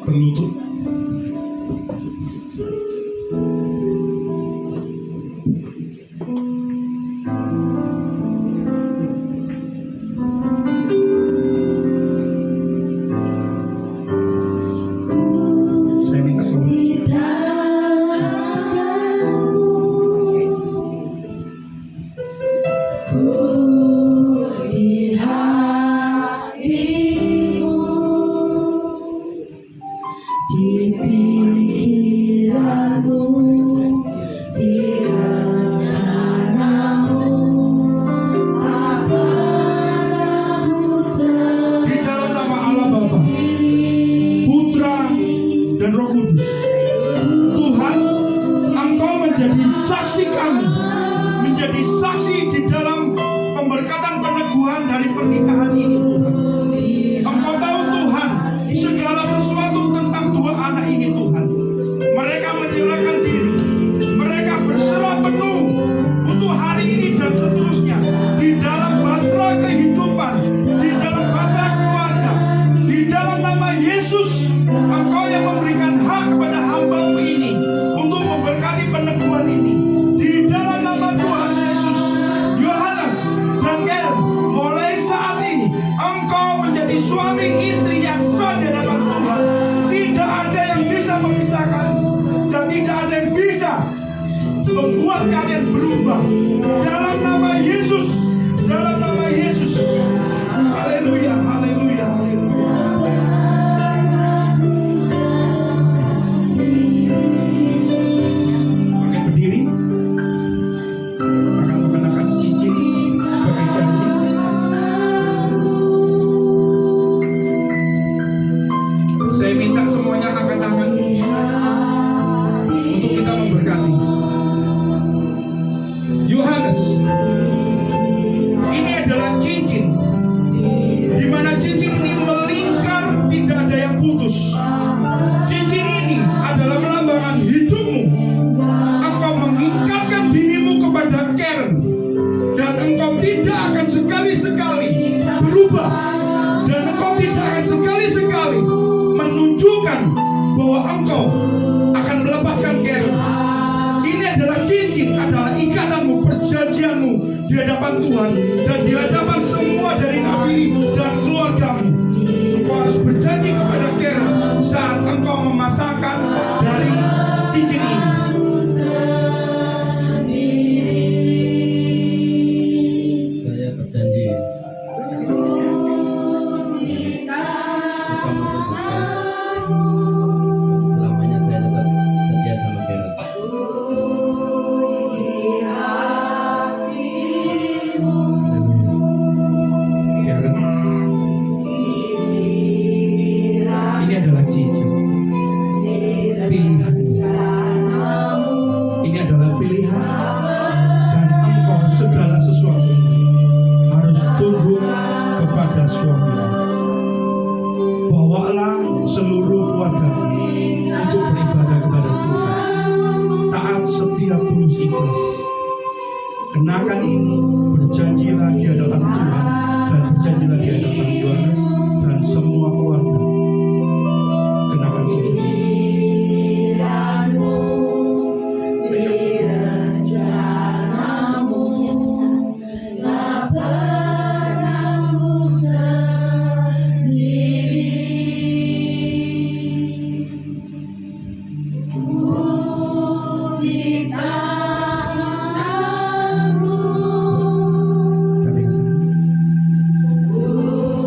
berlutut. Saya minta tolong. Di tanganmu, ku di hatimu, di pikiranmu, di rencanamu, tak pernah ku Di dalam nama Allah Bapa, Putra dan Roh Kudus, Tuhan, Engkau menjadi saksi kami, menjadi saksi di dalam pemberkatan peneguhan dari pernikahan ini, Tuhan. Engkau tahu, Tuhan, segala sesuatu tentang dua anak ini, Tuhan. Mereka menyerahkan diri, mereka berserah penuh untuk hari ini dan seterusnya di dalam bahtera kehidupan, di dalam bahtera keluarga, di dalam nama Yesus. Engkau yang memberikan hak kepada hamba-Mu ini untuk memberkati peneguhan ini. Di dalam nama Tuhan Yesus, Yohanes dan Karen, mulai saat ini engkau menjadi suami istri yang sah di hadapan Tuhan. Tidak ada yang bisa memisahkan dan tidak ada yang bisa membuat kalian berubah. Dalam nama Yesus, dalam nama Yesus. Haleluya, haleluya, haleluya. Pakai berdiri, akan mengenakan cincin sebagai janji. Saya minta semuanya angkat tangan untuk kita memberkati. Yohanes, ini adalah cincin, di mana cincin ini melingkar, tidak ada yang putus. Cincin ini adalah melambangkan hidupmu. Engkau mengikatkan dirimu kepada Karen, dan engkau tidak akan sekali-sekali berubah, dan engkau tidak akan sekali-sekali menunjukkan bahwa engkau akan melepaskan Karen. Ini adalah cincin, adalah ikatanmu, perjanjianmu di hadapan Tuhan dan di hadapan semua dari Nafiri dan keluargamu. Engkau harus berjanji kepada Karen saat engkau memasangkan dari cincin ini. Saya berjanji suka maupun duka, selamanya saya tetap setia sama Karen. Karen, ini adalah cincin pilihan. Ini adalah pilihan, dan engkau segala sesuatu harus tunduk kepada suamimu. Bawalah seluruh keluarga untuk beribadah kepada Tuhan, taat, setia, tulus, ikhlas. Kenakan ini, berjanjilah di hadapan Tuhan dan berjanjilah di hadapan Yohanes dan semua keluarga. Kenakan cincin ini.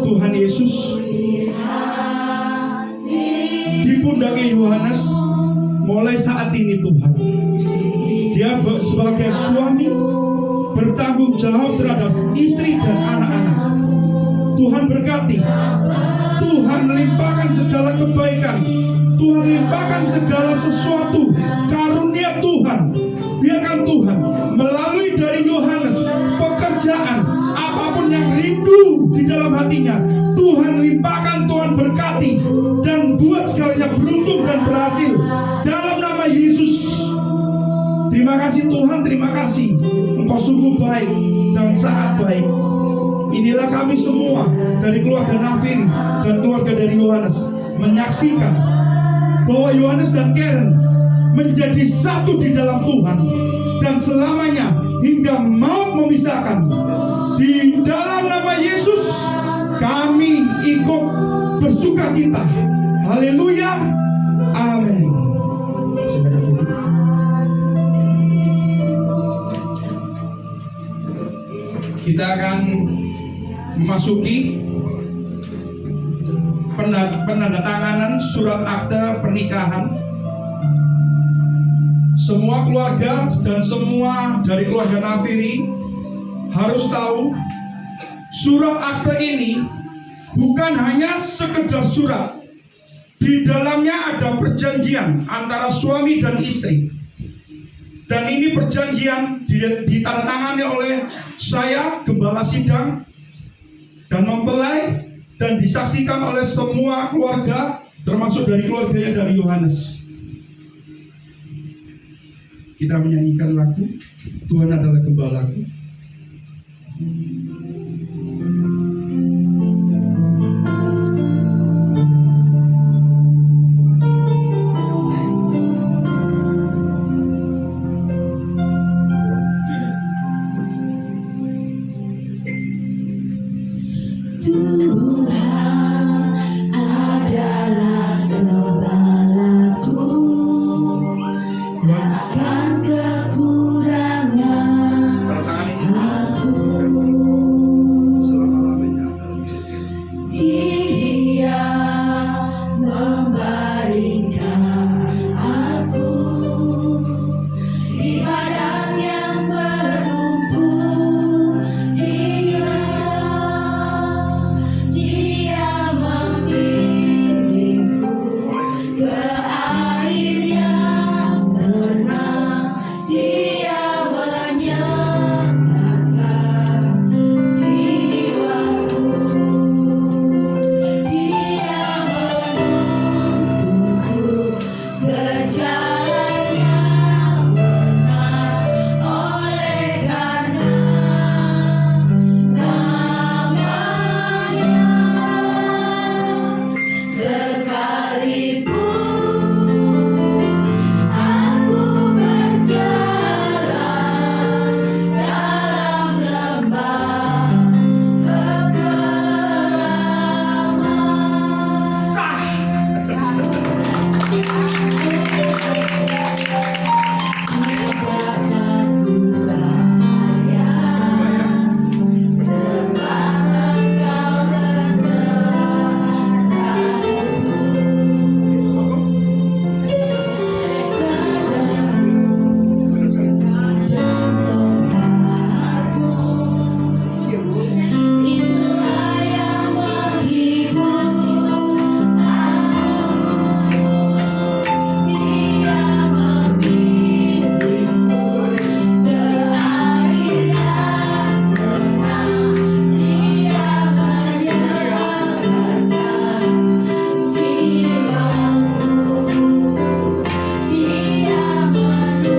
Tuhan Yesus di pundaknya Yohanes mulai saat ini, Tuhan, dia sebagai suami bertanggung jawab terhadap istri dan anak-anak. Tuhan berkati, Tuhan limpahkan segala kebaikan, Tuhan limpahkan segala sesuatu karunia Tuhan. Biarkan Tuhan melalui dari Yohanes pekerjaan apapun Tuhan yang rindu di dalam hatinya. Tuhan limpahkan, Tuhan berkati, dan buat segalanya beruntung dan berhasil dalam nama Yesus. Terima kasih Tuhan, terima kasih. Engkau sungguh baik dan sangat baik. Inilah kami semua dari keluarga Nafiri dan keluarga dari Yohanes menyaksikan bahwa Yohanes dan Karen menjadi satu di dalam Tuhan dan selamanya hingga maut memisahkan. Di dalam nama Yesus kami ikut bersuka cita. Haleluya. Amin. Silakan duduk. Kita akan memasuki penandatanganan surat akte pernikahan. Semua keluarga dan semua dari keluarga Nafiri harus tahu surat akte ini bukan hanya sekedar surat. Di dalamnya ada perjanjian antara suami dan istri. Dan ini perjanjian ditandatangani oleh saya, gembala sidang, dan mempelai, dan disaksikan oleh semua keluarga, termasuk dari keluarganya dari Yohanes. Kita menyanyikan lagu Tuhan adalah gembalaku. Tuhan adalah gembalaku, takkan kekurangan aku. Dia membaringkan aku di padang yang berumput hijau. Dia membimbingku ke air yang tenang. Dia menyegarkan jiwaku. Dia menuntunku ke jalan yang benar. Oleh karena namanya, sekalipun aku berjalan dalam lembah kekelaman, tidakkan ku bayang sebab Engkau itulah yang menghibur aku. Dia membimbingku ke air yang tenang. Dia menyegarkan jiwaku. Dia menuntunku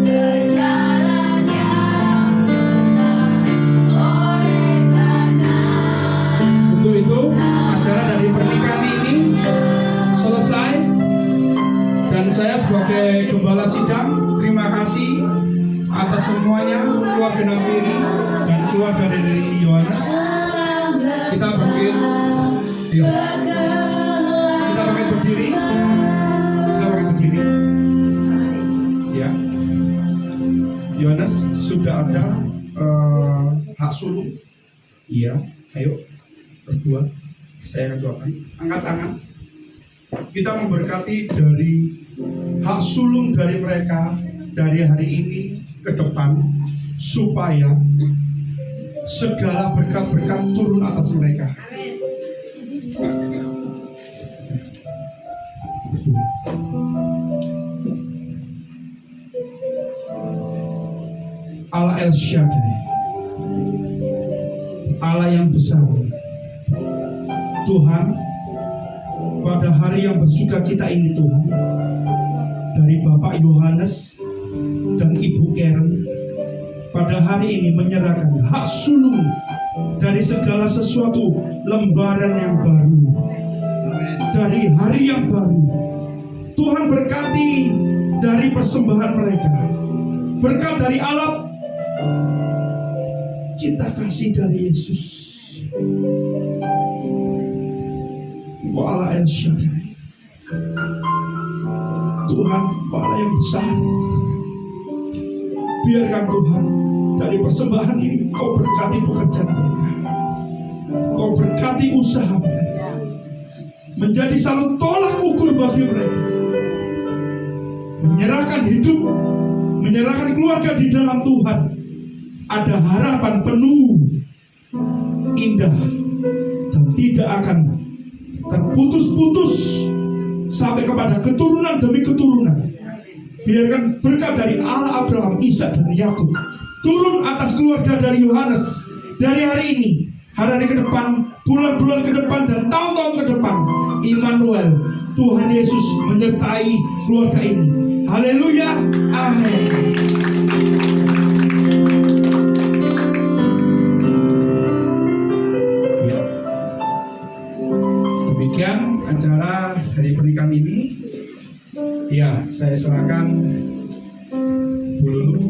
ke jalan yang benar. Oleh karena Untuk itu, acara dari pernikahan ini selesai. Dan saya sebagai gembala sidang, terima kasih atas semuanya, keluarga Nafiri dan keluarga dari Yohanes. Kita bangkit, kita bangkit berdiri, ya. Yohanes sudah ada hak sulung, iya. Ayo berdua, saya doakan, angkat tangan. Kita memberkati dari hak sulung dari mereka dari hari ini ke depan, supaya segala berkat-berkat turun atas mereka. Allah El Shaddai, Allah yang besar. Tuhan, pada hari yang bersukacita ini Tuhan, dari Bapak Yohanes dan Ibu Karen, pada hari ini menyerahkan hak sulung dari segala sesuatu lembaran yang baru, dari hari yang baru. Tuhan berkati dari persembahan mereka, berkat dari Allah, cinta kasih dari Yesus. Engkau Allah El Shaddai, Tuhan, Engkau Allah yang besar. Biarkan Tuhan dari persembahan ini Kau berkati pekerjaan mereka, Kau berkati usaha mereka, menjadi selalu tolak ukur bagi mereka, menyerahkan hidup, menyerahkan keluarga di dalam Tuhan. Ada harapan penuh, indah, dan tidak akan terputus-putus sampai kepada keturunan demi keturunan. Biarkan berkat dari Allah Abraham, Ishak, dan Yakub turun atas keluarga dari Yohanes dari hari ini, hari-hari ke depan, bulan-bulan ke depan, dan tahun-tahun ke depan. Immanuel, Tuhan Yesus menyertai keluarga ini. Haleluya, amin. Ya. Demikian acara hari pernikahan ini. Ya, saya serahkan Bu Lulu.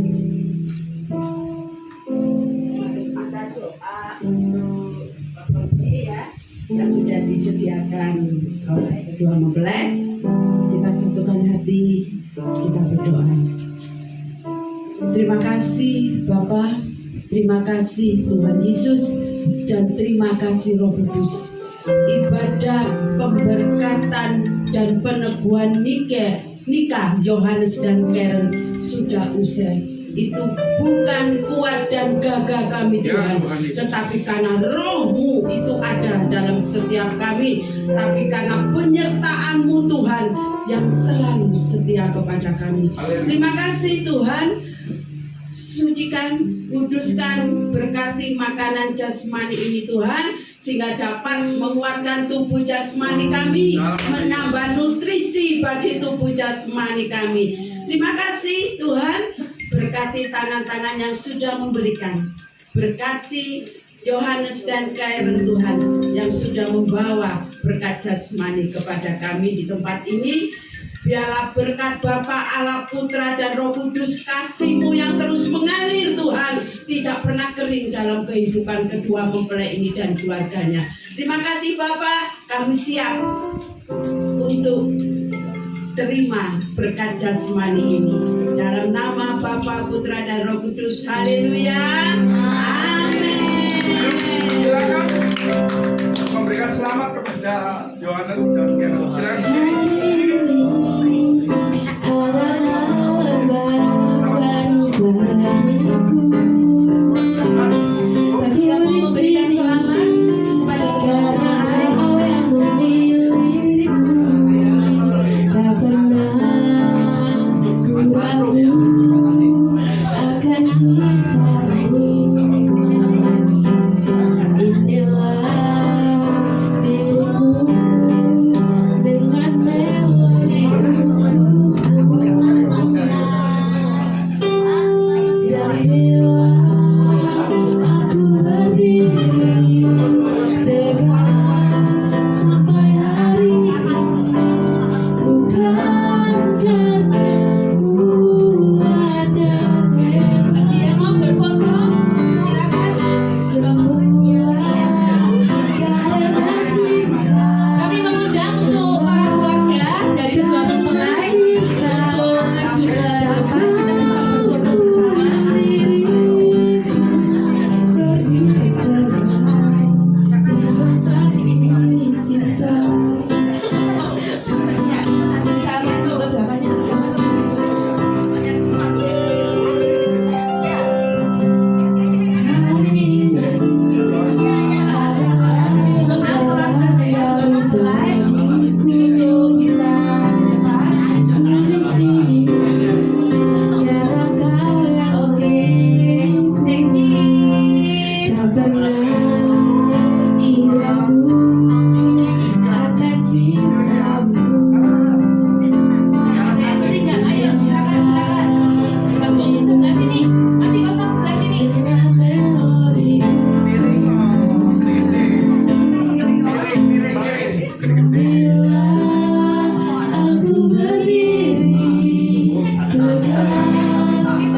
Ada doa untuk resepsi ya, yang sudah disediakan oleh kedua mempelai. Kita satukan hati, kita berdoa. Terima kasih Bapa, terima kasih Tuhan Yesus, dan terima kasih Roh Kudus. Ibadah pemberkatan dan peneguhan nikah Yohanes dan Karen sudah usai. Itu bukan kuat dan gagah kami Tuhan, tetapi karena Roh-Mu itu ada dalam setiap kami, tapi karena penyertaan-Mu Tuhan yang selalu setia kepada kami. Terima kasih Tuhan. Sucikan, kuduskan, berkati makanan jasmani ini Tuhan, sehingga dapat menguatkan tubuh jasmani kami, menambah nutrisi bagi tubuh jasmani kami. Terima kasih Tuhan, berkati tangan-tangan yang sudah memberikan, berkati Yohanes dan Karen Tuhan yang sudah membawa berkat jasmani kepada kami di tempat ini. Biarlah berkat Bapa, Allah, Putra, dan Roh Kudus, kasih-Mu yang terus mengalir Tuhan, tidak pernah kering dalam kehidupan kedua mempelai ini dan keluarganya. Terima kasih Bapa, kami siap untuk terima berkat jasmani ini. Dalam nama Bapa, Putra, dan Roh Kudus. Haleluya. Amin. Silakan memberikan selamat kepada Yohanes dan Karen. Silakan.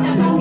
Semua